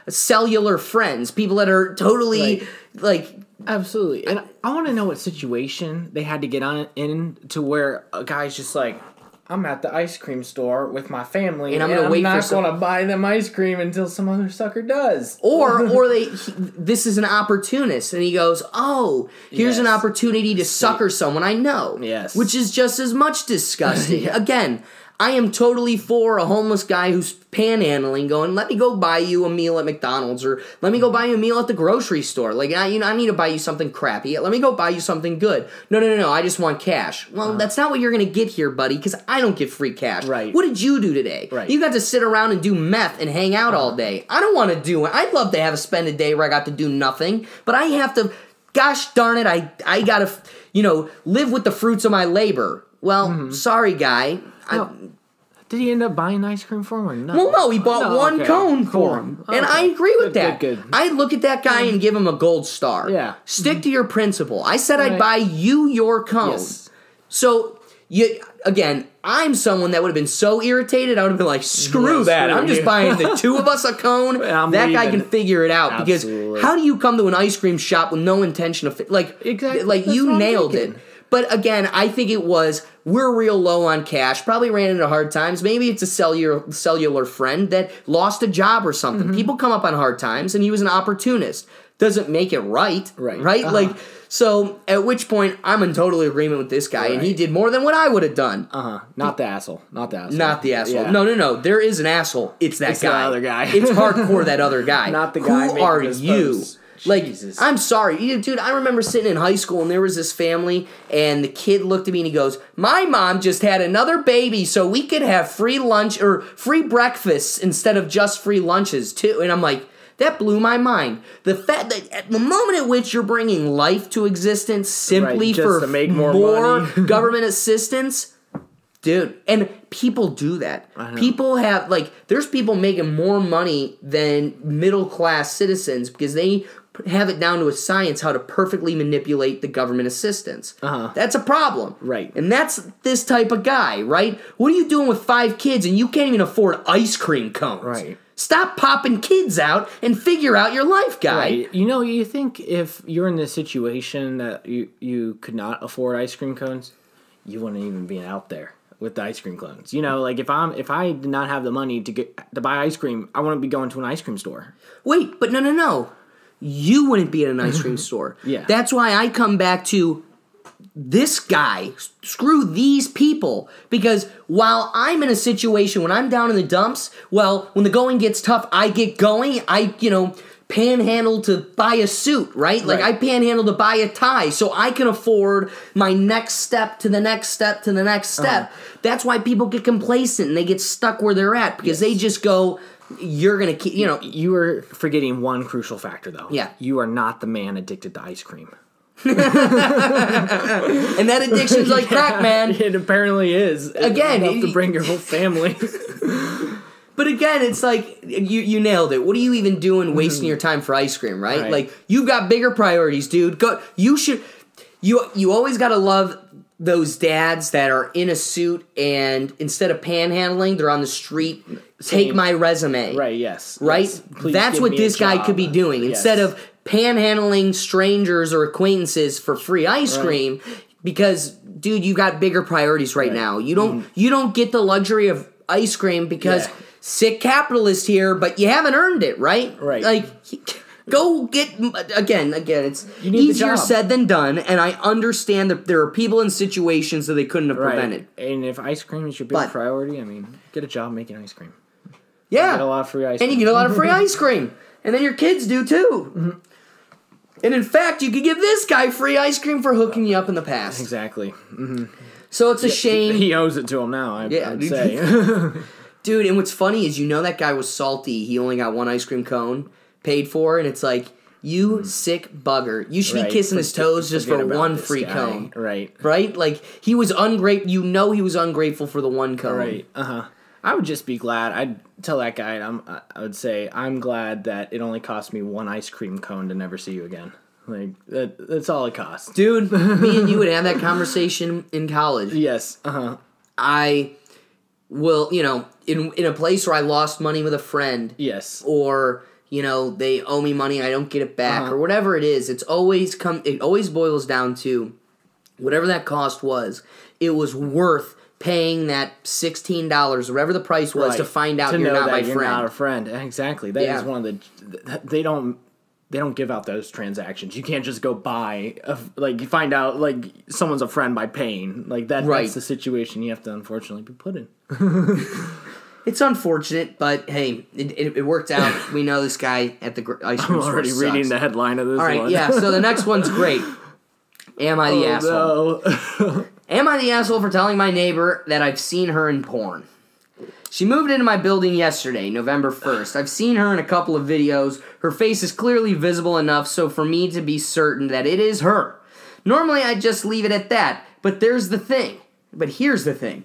cellular friends, people that are totally, Absolutely. And I want to know what situation they had to get in to where a guy's just like, I'm at the ice cream store with my family, and I'm not going to buy them ice cream until some other sucker does. Or this is an opportunist, and he goes, oh, here's an opportunity to sucker someone I know. Yes. Which is just as much disgusting. Yeah. Again, I am totally for a homeless guy who's panhandling going, let me go buy you a meal at McDonald's, or let me go buy you a meal at the grocery store. Like, I need to buy you something crappy. Let me go buy you something good. No, I just want cash. Well, that's not what you're going to get here, buddy, because I don't get free cash. Right. What did you do today? Right. You got to sit around and do meth and hang out all day. I don't want to do it. I'd love to have a spend a day where I got to do nothing, but I have to, gosh darn it, I got to, live with the fruits of my labor. Well, sorry, guy. Did he end up buying ice cream for him or not? Well, no, he bought one cone for him. And I agree with that. Good. I'd look at that guy and give him a gold star. Yeah. Stick to your principle. I said I'd buy you your cone. Yes. So, again, I'm someone that would have been so irritated, I would have been like, screw that. I'm just buying the two of us a cone. That guy can figure it out. Absolutely. Because how do you come to an ice cream shop with no intention of... Exactly. Like, you nailed it. But again, I think it was, we're real low on cash, probably ran into hard times. Maybe it's a cellular friend that lost a job or something. People come up on hard times, and he was an opportunist. Doesn't make it right? Like, so at which point, I'm in total agreement with this guy, and he did more than what I would have done. Not the asshole. Not the asshole. Yeah. No. There is an asshole. It's that guy. The other guy. It's hardcore that other guy. Not the guy. Who are you? Posts. Like, Jesus. I'm sorry. Dude, I remember sitting in high school, and there was this family, and the kid looked at me, and he goes, my mom just had another baby, so we could have free lunch, or free breakfasts instead of just free lunches, too. And I'm like, that blew my mind. The fact that at the moment at which you're bringing life to existence simply for to make more money. Government assistance... Dude, and people do that. People have, there's people making more money than middle-class citizens because they have it down to a science how to perfectly manipulate the government assistance. That's a problem. Right. And that's this type of guy, right? What are you doing with 5 kids and you can't even afford ice cream cones? Right. Stop popping kids out and figure out your life, guy. Right. You think if you're in this situation that you could not afford ice cream cones, you wouldn't even be out there with the ice cream cones. If I did not have the money to buy ice cream, I wouldn't be going to an ice cream store. Wait, but no. You wouldn't be at an ice cream store. Yeah. That's why I come back to this guy. Screw these people. Because while I'm in a situation when I'm down in the dumps, well, when the going gets tough, I get going. Panhandle to buy a suit, right? Like, I panhandle to buy a tie, so I can afford my next step to the next step to the next step. That's why people get complacent and they get stuck where they're at, because they just go, you're going to keep, You are forgetting one crucial factor, though. Yeah. You are not the man addicted to ice cream. And that addiction's like crack, man. It apparently is. Again, enough to bring your whole family. But again, it's like, you nailed it. What are you even doing wasting your time for ice cream, right? Like, you've got bigger priorities, dude. You always got to love those dads that are in a suit and instead of panhandling, they're on the street, take my resume. Right, yes. Right? Yes. That's what this guy could be doing. Yes. Instead of panhandling strangers or acquaintances for free ice cream, because, dude, you got bigger priorities right now. You don't get the luxury of ice cream because... Sick capitalist here, but you haven't earned it, right? Right. Like, go get, again, it's easier said than done, and I understand that there are people in situations that they couldn't have prevented. And if ice cream is your big priority, get a job making ice cream. Yeah. You get a lot of free ice cream. And you get a lot of free ice cream. And then your kids do, too. And in fact, you could give this guy free ice cream for hooking you up in the past. Exactly. So it's a shame. He owes it to him now, I'd say. Dude, and what's funny is that guy was salty. He only got one ice cream cone paid for, and it's like, you sick bugger. You should be kissing his toes just for one free cone. Right? Like, he was ungrateful. He was ungrateful for the one cone. Right. I would just be glad. I'd tell that guy, I would say, I'm glad that it only cost me one ice cream cone to never see you again. Like, that's all it costs. Dude, me and you would have that conversation in college. Yes. Well, in a place where I lost money with a friend. Yes. Or, they owe me money, I don't get it back, or whatever it is. It always boils down to whatever that cost was. It was worth paying that $16, whatever the price was, to find out you're not my friend. You're not a friend. Exactly. That is one of the. They don't give out those transactions. You can't just go buy you find out someone's a friend by paying. That's the situation you have to unfortunately be put in. It's unfortunate, but hey, it worked out. We know this guy at the ice cream store. I'm already reading the headline of this one. All right, yeah. So the next one's great. Am I the asshole? No. Am I the asshole for telling my neighbor that I've seen her in porn? She moved into my building yesterday, November 1st. I've seen her in a couple of videos. Her face is clearly visible enough so for me to be certain that it is her. Normally I'd just leave it at that, but here's the thing.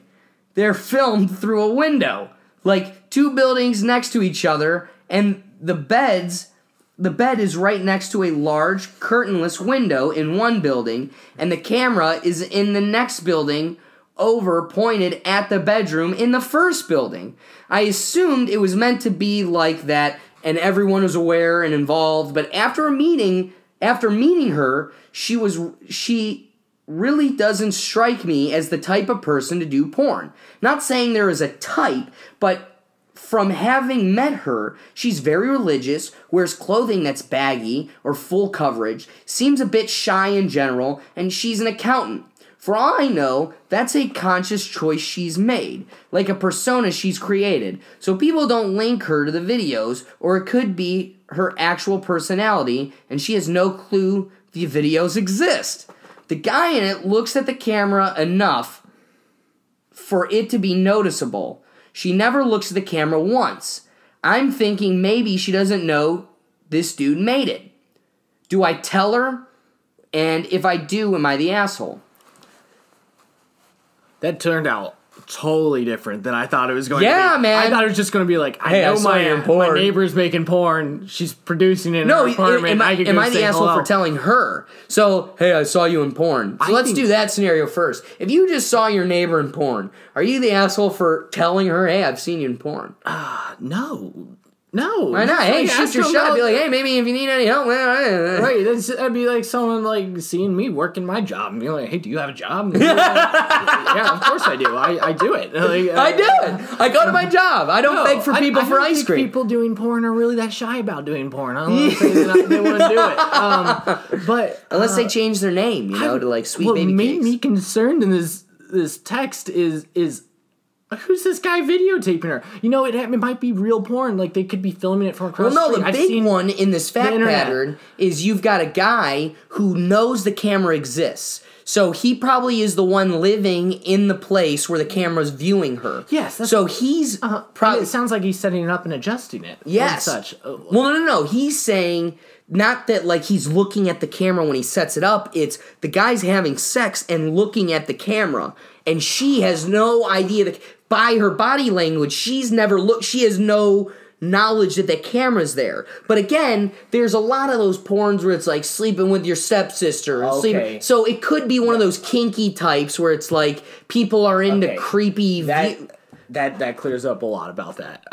They're filmed through a window, 2 buildings next to each other, and the bed is right next to a large curtainless window in one building, and the camera is in the next building over, pointed at the bedroom in the first building. I assumed it was meant to be like that, and everyone was aware and involved, but after meeting her, she really doesn't strike me as the type of person to do porn. Not saying there is a type, but from having met her, she's very religious, wears clothing that's baggy or full coverage, seems a bit shy in general, and she's an accountant. For all I know, that's a conscious choice she's made, like a persona she's created, so people don't link her to the videos, or it could be her actual personality, and she has no clue the videos exist. The guy in it looks at the camera enough for it to be noticeable. She never looks at the camera once. I'm thinking maybe she doesn't know this dude made it. Do I tell her? And if I do, am I the asshole? That turned out totally different than I thought it was going to be. Yeah, man. I thought it was just going to be I know my neighbor's making porn. She's producing it in her apartment. Am I the asshole for telling her? So, hey, I saw you in porn. So let's do that scenario first. If you just saw your neighbor in porn, are you the asshole for telling her, hey, I've seen you in porn? No. Why not? Hey, shoot your shot. Be like, hey, maybe if you need any help. Right. That'd be like someone seeing me working my job and being like, hey, do you have a job? Yeah, of course I do. I do it. I do it. I go to my job. I don't beg for people for ice cream. People doing porn are really that shy about doing porn. I don't know if they want to do it. But unless they change their name, to Sweet Baby Cakes. What made me concerned in this text is who's this guy videotaping her? It might be real porn. They could be filming it from across the street. The big one in this fact pattern is you've got a guy who knows the camera exists. So he probably is the one living in the place where the camera's viewing her. Yes. So he's probably... It sounds like he's setting it up and adjusting it. Yes. And such. Well, no. He's saying... Not that, he's looking at the camera when he sets it up. It's the guy's having sex and looking at the camera. And she has no idea that... By her body language, she's never looked... She has no knowledge that the camera's there. But again, there's a lot of those porns where it's sleeping with your stepsister. Okay. So it could be one of those kinky types where it's people are into creepy... That clears up a lot about that.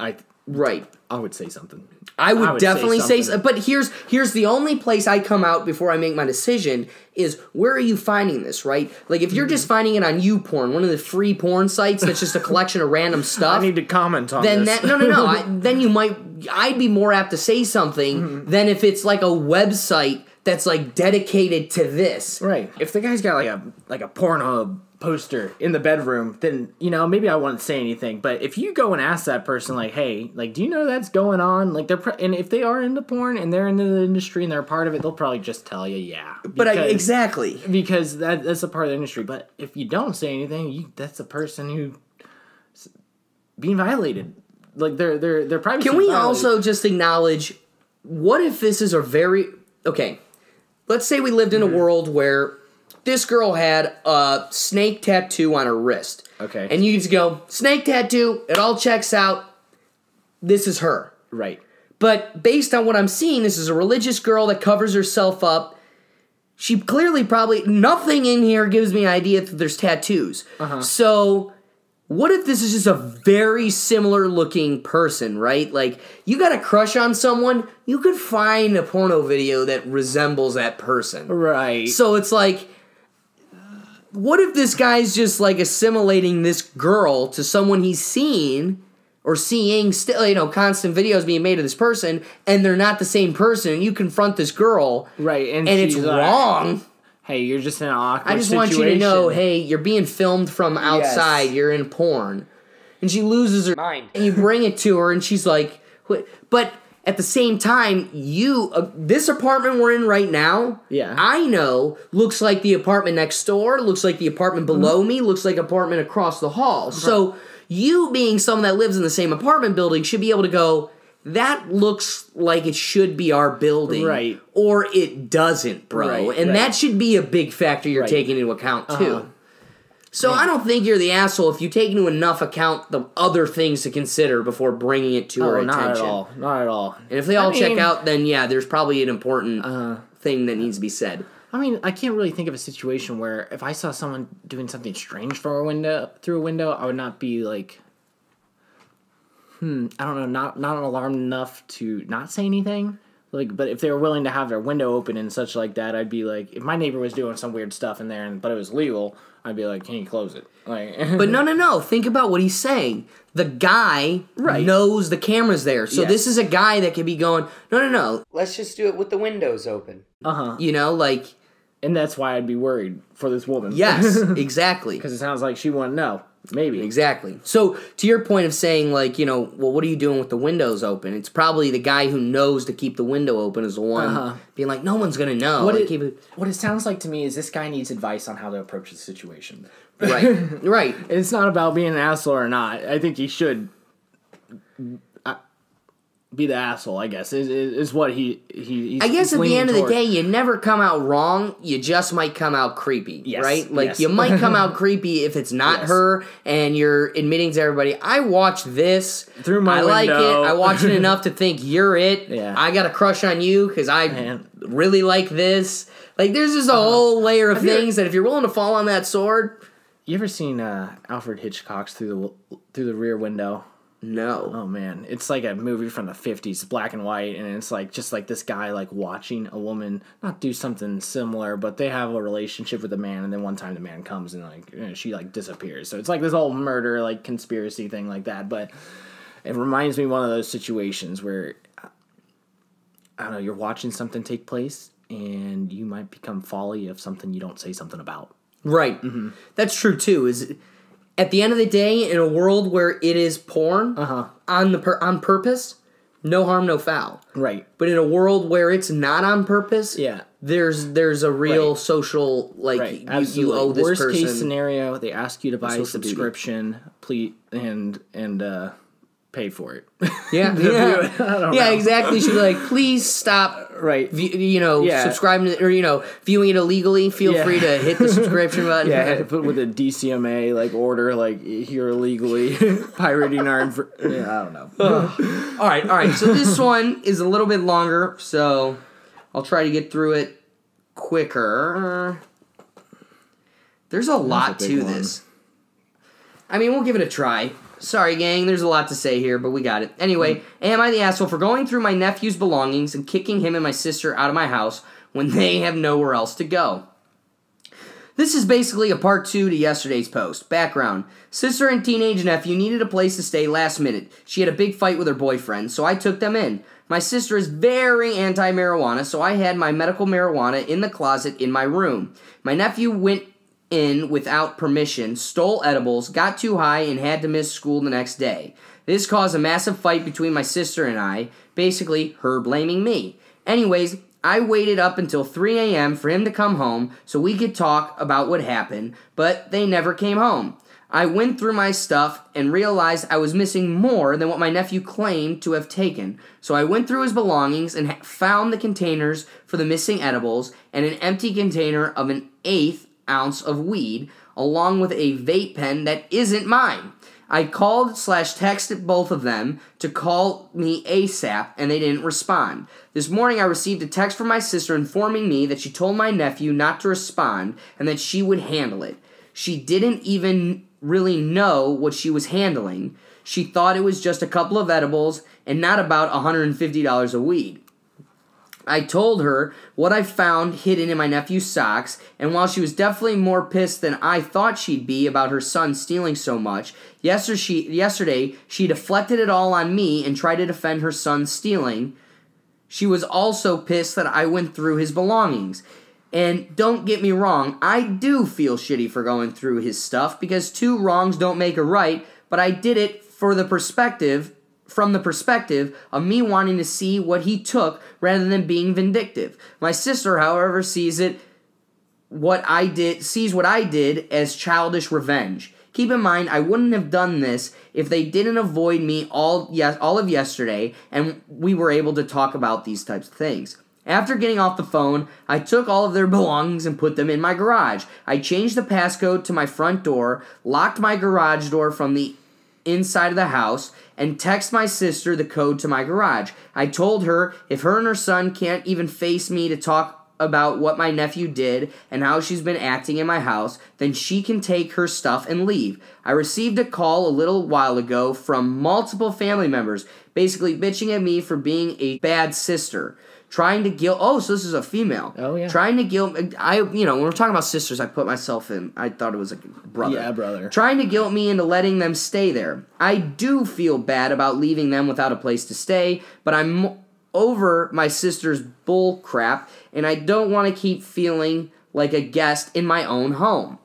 Right. I would say something. I would definitely say something. But here's the only place I come out before I make my decision is, where are you finding this, right? If you're just finding it on YouPorn, one of the free porn sites that's just a collection of random stuff. I need to comment on this. Then you might... I'd be more apt to say something than if it's a website that's dedicated to this. Right. If the guy's got a Pornhub poster in the bedroom, then maybe I wouldn't say anything. But if you go and ask that person, hey, do you know that's going on? And if they are into porn and they're into the industry and they're a part of it, they'll probably just tell you, yeah. Exactly, because that's a part of the industry. But if you don't say anything, that's a person who being violated. Their privacy. Can we also just acknowledge, what if this is okay? Let's say we lived in a world where this girl had a snake tattoo on her wrist. Okay. And you just go, snake tattoo, it all checks out. This is her. Right. But based on what I'm seeing, this is a religious girl that covers herself up. She clearly nothing in here gives me an idea that there's tattoos. Uh-huh. So what if this is just a very similar looking person, right? Like, you got a crush on someone, you could find a porno video that resembles that person. Right. So it's like, what if this guy's just, like, assimilating this girl to someone he's seen or seeing still, you know, constant videos being made of this person, and they're not the same person, and you confront this girl, right, and it's wrong. Hey, you're just in an awkward I just situation. want you to know, hey, you're being filmed from outside. Yes. You're in porn. And she loses her mind. And you bring it to her, and she's like, what? But at the same time, this apartment we're in right now, I know, looks like the apartment next door, looks like the apartment below me, looks like apartment across the hall. Right. So you, being someone that lives in the same apartment building, should be able to go, that looks like it should be our building. Right. Or it doesn't, bro. Right, and that should be a big factor you're taking into account, too. So I don't think you're the asshole if you take into enough account the other things to consider before bringing it to her attention. Not at all. Not at all. And if they all check out, then yeah, there's probably an important thing that needs to be said. I mean, I can't really think of a situation where if I saw someone doing something strange through a window, I would not be like, I don't know, not alarmed enough to not say anything. Like, but if they were willing to have their window open and such like that, I'd be like, if my neighbor was doing some weird stuff in there, but it was legal, I'd be like, can you close it? Like, but no. Think about what he's saying. The guy knows the camera's there. So this is a guy that could be going, no. Let's just do it with the windows open. You know, like. And that's why I'd be worried for this woman. Yes, exactly. Because it sounds like she wouldn't know. Maybe. Exactly. So, to your point of saying, like, you know, well, what are you doing with the windows open? It's probably the guy who knows to keep the window open is the one being like, no one's going to know. What it sounds like to me is this guy needs advice on how to approach the situation. Right. Right. And it's not about being an asshole or not. I think he should be the asshole, I guess, is what he's I guess at the end towards. Of the day, you never come out wrong. You just might come out creepy, right? Like, you might come out creepy if it's not her and you're admitting to everybody, I watched this. Through my window. Like it. I watched it enough to think you're it. Yeah. I got a crush on you because I really like this. Like, there's just a whole layer of things that if you're willing to fall on that sword. You ever seen Alfred Hitchcock's Through the Rear Window? No. Oh man, it's like a movie from the 50s, black and white, and it's like just like this guy like watching a woman not do something similar, but they have a relationship with a man, and then one time the man comes and like she like disappears. So it's like this whole murder like conspiracy thing like that. But it reminds me of one of those situations where I don't know, you're watching something take place and you might become folly of something you don't say something about. Right. That's true too. At the end of the day, in a world where it is porn on purpose, no harm, no foul. Right. But in a world where it's not on purpose, there's a real social like you owe this person. Worst case scenario, they ask you to buy a subscription, please, and pay for it. Yeah, exactly. She'd be like, please stop. Right. Subscribing to, or viewing it illegally. Feel free to hit the subscription button. Yeah, put with a DCMA like order like you're illegally pirating our. I don't know. All right. So this one is a little bit longer, so I'll try to get through it quicker. There's a lot to this. I mean, we'll give it a try. Sorry, gang, there's a lot to say here, but we got it. Anyway, am I the asshole for going through my nephew's belongings and kicking him and my sister out of my house when they have nowhere else to go? This is basically a part 2 to yesterday's post. Background. Sister and teenage nephew needed a place to stay last minute. She had a big fight with her boyfriend, so I took them in. My sister is very anti-marijuana, so I had my medical marijuana in the closet in my room. My nephew went in without permission, stole edibles, got too high, and had to miss school the next day. This caused a massive fight between my sister and I, basically her blaming me. Anyways, I waited up until 3 a.m. for him to come home so we could talk about what happened, but they never came home. I went through my stuff and realized I was missing more than what my nephew claimed to have taken. So I went through his belongings and found the containers for the missing edibles and an empty container of an 1/8 ounce of weed, along with a vape pen that isn't mine. I called/texted both of them to call me ASAP, and they didn't respond. This morning I received a text from my sister informing me that she told my nephew not to respond and that she would handle it. She didn't even really know what she was handling. She thought it was just a couple of edibles and not about $150 of weed. I told her what I found hidden in my nephew's socks, and while she was definitely more pissed than I thought she'd be about her son stealing so much, yesterday she deflected it all on me and tried to defend her son stealing. She was also pissed that I went through his belongings. And don't get me wrong, I do feel shitty for going through his stuff because two wrongs don't make a right, but I did it from the perspective of me wanting to see what he took rather than being vindictive. My sister, however, sees what I did as childish revenge. Keep in mind, I wouldn't have done this if they didn't avoid me all of yesterday and we were able to talk about these types of things. After getting off the phone, I took all of their belongings and put them in my garage. I changed the passcode to my front door, locked my garage door from the inside of the house, and text my sister the code to my garage. I told her if her and her son can't even face me to talk about what my nephew did and how she's been acting in my house, then she can take her stuff and leave. I received a call a little while ago from multiple family members, basically bitching at me for being a bad sister. Trying to guilt... Oh, so this is a female. Oh, yeah. Trying to guilt... when we're talking about sisters, I put myself in... I thought it was a brother. Yeah, brother. Trying to guilt me into letting them stay there. I do feel bad about leaving them without a place to stay, but I'm over my sister's bull crap, and I don't want to keep feeling like a guest in my own home.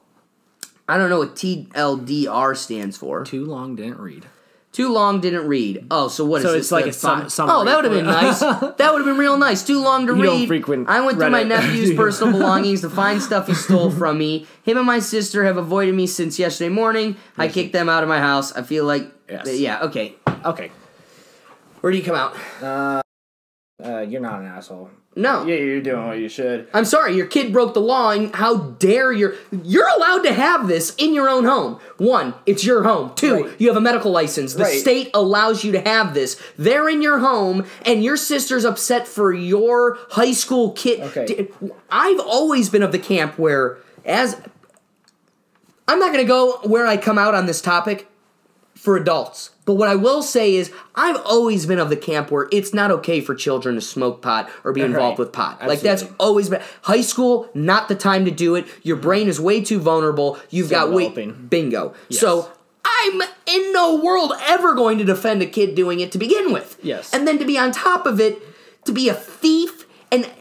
I don't know what TLDR stands for. Too long didn't read. Too long didn't read. Oh, so what is this? So it's like a summary. Oh, that would have been nice. That would have been real nice. Too long to read. Don't frequent I went through Reddit. my nephew's personal belongings to find stuff he stole from me. Him and my sister have avoided me since yesterday morning. I kicked them out of my house. I feel like... Yes. Yeah, okay. Okay. Where do you come out? You're not an asshole. No. Yeah, you're doing what you should. I'm sorry, your kid broke the law, and how dare you're allowed to have this in your own home. One, it's your home. Two, Right. you have a medical license. The Right. state allows you to have this. They're in your home, and your sister's upset for your high school kid. Okay. I've always been of the camp where, I'm not going to go where I come out on this topic for adults. But what I will say is, I've always been of the camp where it's not okay for children to smoke pot or be involved with pot. Absolutely. Like, that's always been... High school, not the time to do it. Your brain is way too vulnerable. You've got developing. Bingo. Yes. So, I'm in no world ever going to defend a kid doing it to begin with. Yes. And then to be on top of it, to be a thief...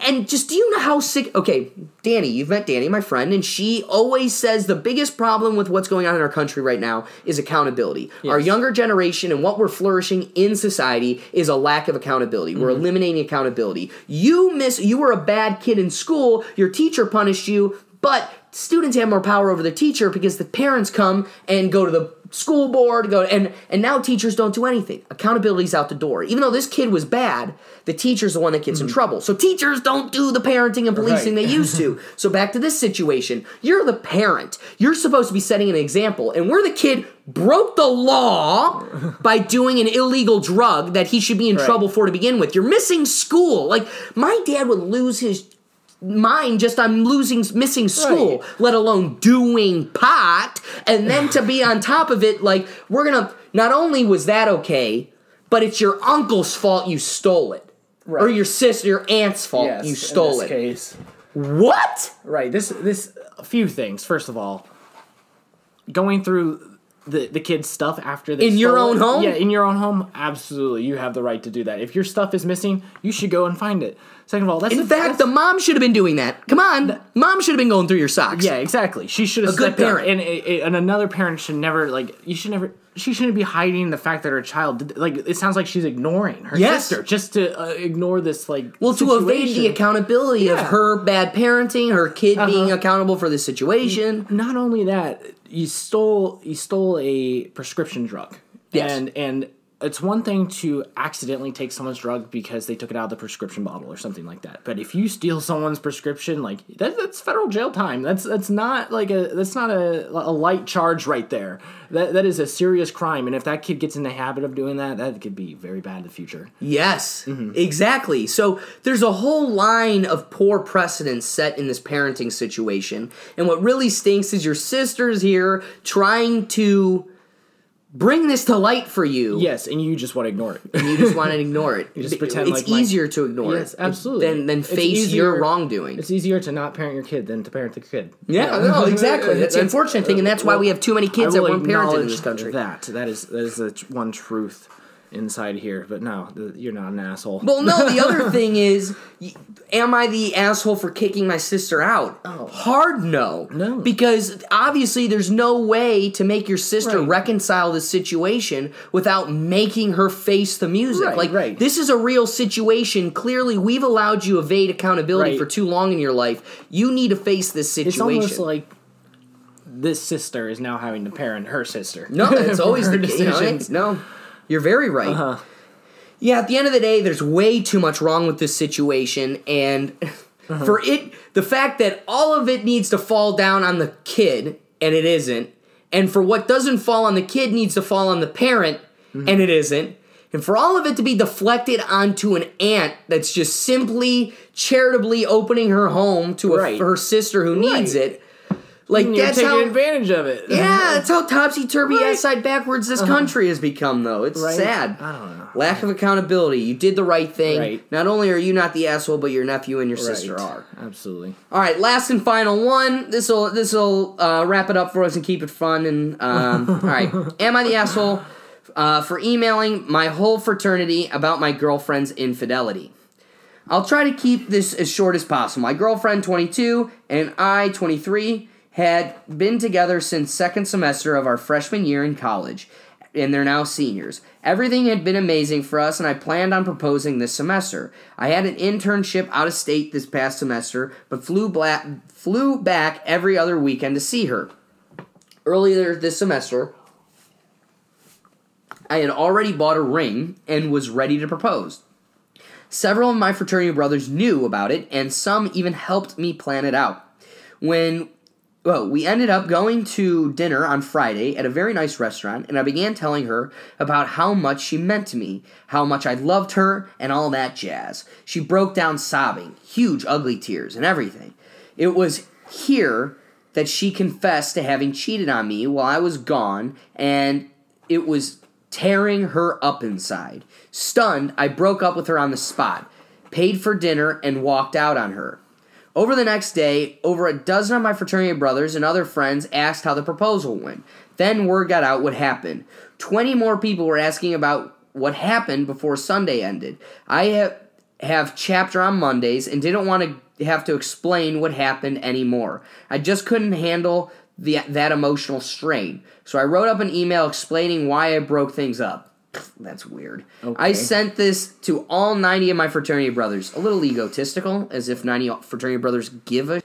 And just, do you know how sick... Okay, Danny, you've met Danny, my friend, and she always says the biggest problem with what's going on in our country right now is accountability. Yes. Our younger generation and what we're flourishing in society is a lack of accountability. We're eliminating accountability. You were a bad kid in school, your teacher punished you, but students have more power over the teacher because the parents come and go to the school board, and now teachers don't do anything. Accountability's out the door. Even though this kid was bad, the teacher's the one that gets in trouble. So teachers don't do the parenting and policing they used to. So back to this situation. You're the parent. You're supposed to be setting an example. And where the kid broke the law by doing an illegal drug that he should be in trouble for to begin with. You're missing school. Like, my dad would lose his mind just on missing school, let alone doing pot, and then to be on top of it, like, not only was that okay, but it's your uncle's fault you stole it. Right. Or your sister, your aunt's fault you stole it. In this case. What? Right, this, a few things. First of all, going through the kid's stuff after they in your own home? Yeah, in your own home, absolutely. You have the right to do that. If your stuff is missing, you should go and find it. Second of all, the mom should have been doing that. Come on, mom should have been going through your socks. Yeah, exactly. She should have a good parent, and another parent should never She shouldn't be hiding the fact that her child it sounds like she's ignoring her sister just to ignore this situation. To evade the accountability of her bad parenting, her kid being accountable for this situation. Not only that, you stole a prescription drug. Yes. And it's one thing to accidentally take someone's drug because they took it out of the prescription bottle or something like that. But if you steal someone's prescription, like that's federal jail time. That's not a light charge right there. That is a serious crime. And if that kid gets in the habit of doing that, that could be very bad in the future. Yes, exactly. So there's a whole line of poor precedents set in this parenting situation. And what really stinks is your sister's here trying to bring this to light for you. Yes, and you just want to ignore it. And you just want to ignore it. You just pretend it's easier to ignore it. Absolutely. Than face your wrongdoing. It's easier to not parent your kid than to parent the kid. Yeah, no, exactly. That's the unfortunate thing, and that's why we have too many kids that weren't parented in this country. That is the one truth inside here, but no, you're not an asshole. Well, no, the other thing is, am I the asshole for kicking my sister out? Oh. Hard no. No. Because obviously there's no way to make your sister reconcile this situation without making her face the music. This is a real situation. Clearly, we've allowed you evade accountability for too long in your life. You need to face this situation. It's almost like this sister is now having to parent her sister. No, it's always the decision. No. You're very right. Yeah, at the end of the day, there's way too much wrong with this situation, and the fact that all of it needs to fall down on the kid, and it isn't, and for what doesn't fall on the kid needs to fall on the parent, and it isn't, and for all of it to be deflected onto an aunt that's just simply charitably opening her home to her sister who needs it. Like, you're taking advantage of it. Yeah, that's how topsy-turvy, ass-side backwards this country has become, though. It's sad. I don't know. Lack of accountability. You did the right thing. Not only are you not the asshole, but your nephew and your sister are. Absolutely. All right, last and final one. This'll wrap it up for us and keep it fun. And all right, am I the asshole for emailing my whole fraternity about my girlfriend's infidelity? I'll try to keep this as short as possible. My girlfriend, 22, and I, 23, had been together since second semester of our freshman year in college, and they're now seniors. Everything had been amazing for us, and I planned on proposing this semester. I had an internship out of state this past semester, but flew back every other weekend to see her. Earlier this semester, I had already bought a ring and was ready to propose. Several of my fraternity brothers knew about it, and some even helped me plan it out. We ended up going to dinner on Friday at a very nice restaurant, and I began telling her about how much she meant to me, how much I loved her, and all that jazz. She broke down sobbing, huge ugly tears, and everything. It was here that she confessed to having cheated on me while I was gone, and it was tearing her up inside. Stunned, I broke up with her on the spot, paid for dinner, and walked out on her. Over the next day, over a dozen of my fraternity brothers and other friends asked how the proposal went. Then word got out what happened. 20 more people were asking about what happened before Sunday ended. I have chapter on Mondays and didn't want to have to explain what happened anymore. I just couldn't handle that emotional strain. So I wrote up an email explaining why I broke things up. That's weird. Okay. I sent this to all 90 of my fraternity brothers. A little egotistical, as if 90 fraternity brothers give a...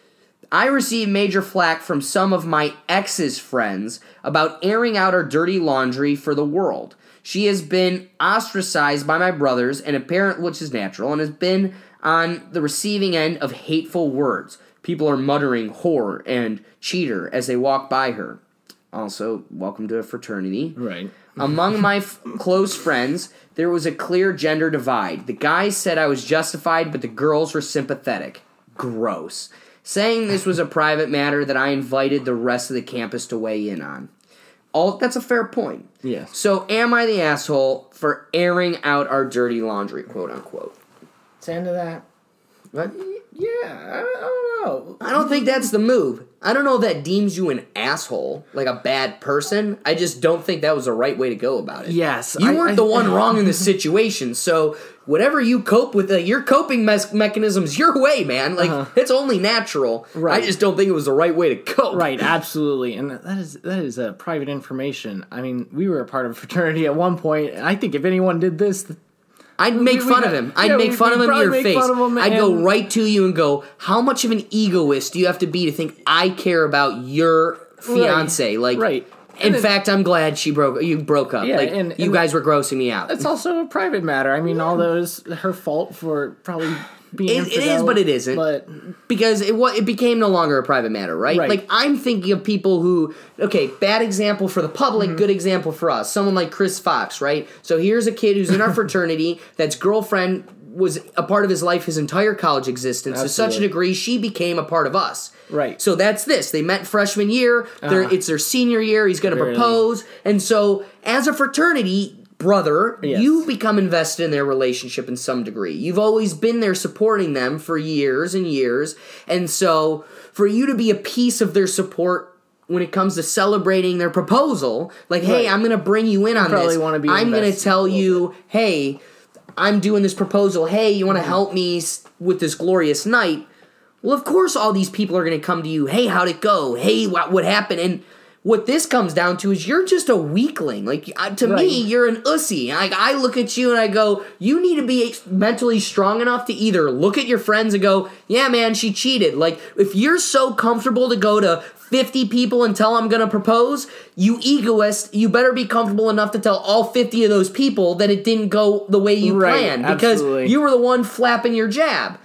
I received major flack from some of my ex's friends about airing out our dirty laundry for the world. She has been ostracized by my brothers, and a parent, which is natural, and has been on the receiving end of hateful words. People are muttering whore and cheater as they walk by her. Also, welcome to a fraternity. Right. Among my close friends, there was a clear gender divide. The guys said I was justified, but the girls were sympathetic. Gross. Saying this was a private matter that I invited the rest of the campus to weigh in on. That's a fair point. Yes. So am I the asshole for airing out our dirty laundry, quote unquote? It's into that. What? Yeah, I don't know. I don't think that's the move. I don't know if that deems you an asshole, like a bad person. I just don't think that was the right way to go about it. Yes. You weren't the one wrong in this situation, so whatever you cope with, your coping mechanism's your way, man. Like, it's only natural. Right. I just don't think it was the right way to cope. Right, absolutely. And that is private information. I mean, we were a part of a fraternity at one point, and I think if anyone did this... I'd make fun of him. I'd make fun of him to your face. I'd go right to you and go, how much of an egoist do you have to be to think I care about your fiance? Right. In fact, I'm glad you broke up. Yeah, like, you guys were grossing me out. It's also a private matter. I mean, all those her fault for probably being it is, but it isn't. But because it became no longer a private matter, right? Like, I'm thinking of people who, okay, bad example for the public, good example for us. Someone like Chris Fox, right? So here's a kid who's in our fraternity that's girlfriend was a part of his life his entire college existence. To such a degree, she became a part of us. Right. So that's this. They met freshman year. It's their senior year. He's going to propose. And so as a fraternity brother, you become invested in their relationship in some degree. You've always been there supporting them for years and years. And so for you to be a piece of their support when it comes to celebrating their proposal, like, hey, I'm going to bring you in on this. I'm going to tell you, hey, I'm doing this proposal. Hey, you want to help me with this glorious night? Well, of course all these people are going to come to you. Hey, how'd it go? Hey, what happened? And what this comes down to is you're just a weakling. Like, to me, you're an ussy. Like, I look at you and I go, you need to be mentally strong enough to either look at your friends and go, yeah, man, she cheated. Like, if you're so comfortable to go to 50 people and tell I'm going to propose, you egoist, you better be comfortable enough to tell all 50 of those people that it didn't go the way you planned. Because you were the one flapping your jab.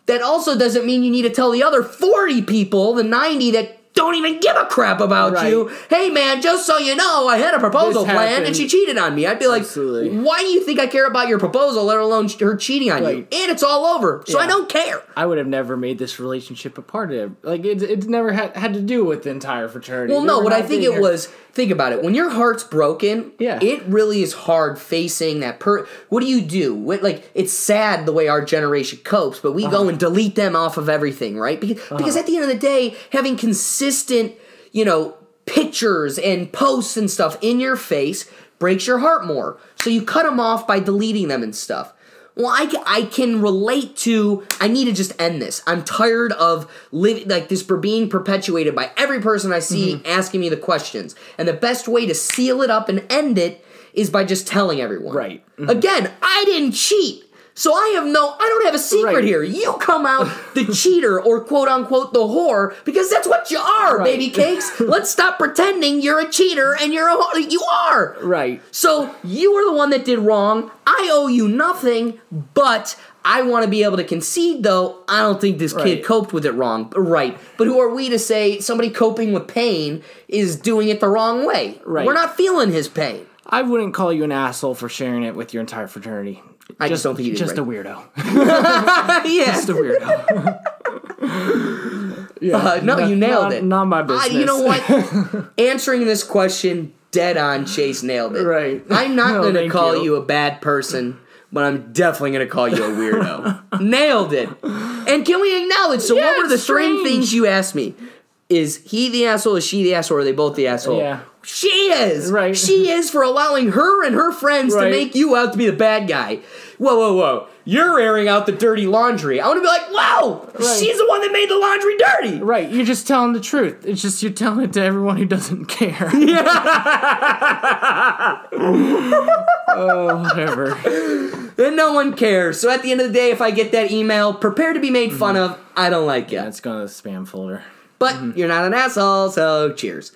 That also doesn't mean you need to tell the other 40 people, the 90 that don't even give a crap about you. Hey, man, just so you know, I had a proposal plan and she cheated on me. I'd be like, why do you think I care about your proposal, let alone her cheating on you? And it's all over, so I don't care. I would have never made this relationship a part of it. Like, it's never had to do with the entire fraternity. Well, no, what I think it was, think about it. When your heart's broken, it really is hard facing that what do you do? Like, it's sad the way our generation copes, but we go and delete them off of everything, right? Because at the end of the day, having consistent, pictures and posts and stuff in your face breaks your heart more. So you cut them off by deleting them and stuff. Well, I can relate to, I need to just end this. I'm tired of living like this being perpetuated by every person I see asking me the questions. And the best way to seal it up and end it is by just telling everyone. Right. Again, I didn't cheat. So I don't have a secret here. You come out the cheater or quote unquote the whore because that's what you are, baby cakes. Let's stop pretending you're a cheater and you're a whore. You are. Right. So you were the one that did wrong. I owe you nothing, but I want to be able to concede, though, I don't think this kid coped with it wrong. Right. But who are we to say somebody coping with pain is doing it the wrong way? Right. We're not feeling his pain. I wouldn't call you an asshole for sharing it with your entire fraternity. I just don't think you did a weirdo. Just a weirdo. You nailed it. Not my business. You know what? Answering this question dead on, Chase nailed it. Right. I'm not going to call you a bad person, but I'm definitely going to call you a weirdo. Nailed it. And can we acknowledge, so what were the three things you asked me? Is he the asshole, is she the asshole, or are they both the asshole? Yeah. She is! Right. She is for allowing her and her friends to make you out to be the bad guy. Whoa. You're airing out the dirty laundry. I want to be like, wow! She's the one that made the laundry dirty! Right, you're just telling the truth. It's just you're telling it to everyone who doesn't care. Oh, whatever. And no one cares. So at the end of the day, if I get that email, prepare to be made fun of, I don't like it. Yeah, it's going to the spam folder. But you're not an asshole, so cheers.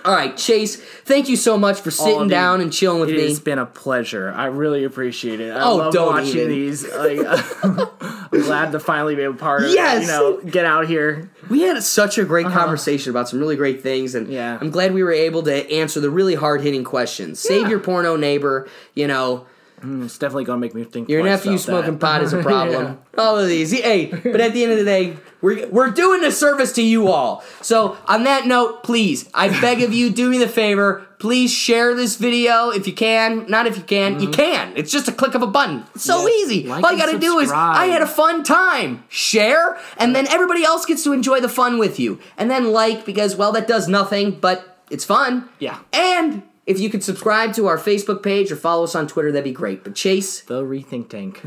All right, Chase, thank you so much for sitting down and chilling with me. It's been a pleasure. I really appreciate it. I love watching these. I'm glad to finally be a part of it. Get out here. We had such a great conversation about some really great things, and I'm glad we were able to answer the really hard-hitting questions. Save your porno neighbor, It's definitely going to make me think your nephew smoking pot is a problem. All of these. Hey, but at the end of the day, we're doing a service to you all. So on that note, please, I beg of you, do me the favor. Please share this video if you can. Not if you can. You can. It's just a click of a button. It's so easy. All you got to do is, I had a fun time. Share, and then everybody else gets to enjoy the fun with you. And then because, that does nothing, but it's fun. Yeah. And if you could subscribe to our Facebook page or follow us on Twitter, that'd be great. But Chase. The Rethink Tank.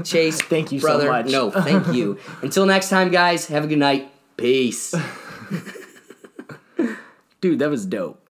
Chase. Thank you brother. so much. No, thank you. Until next time, guys, have a good night. Peace. Dude, that was dope.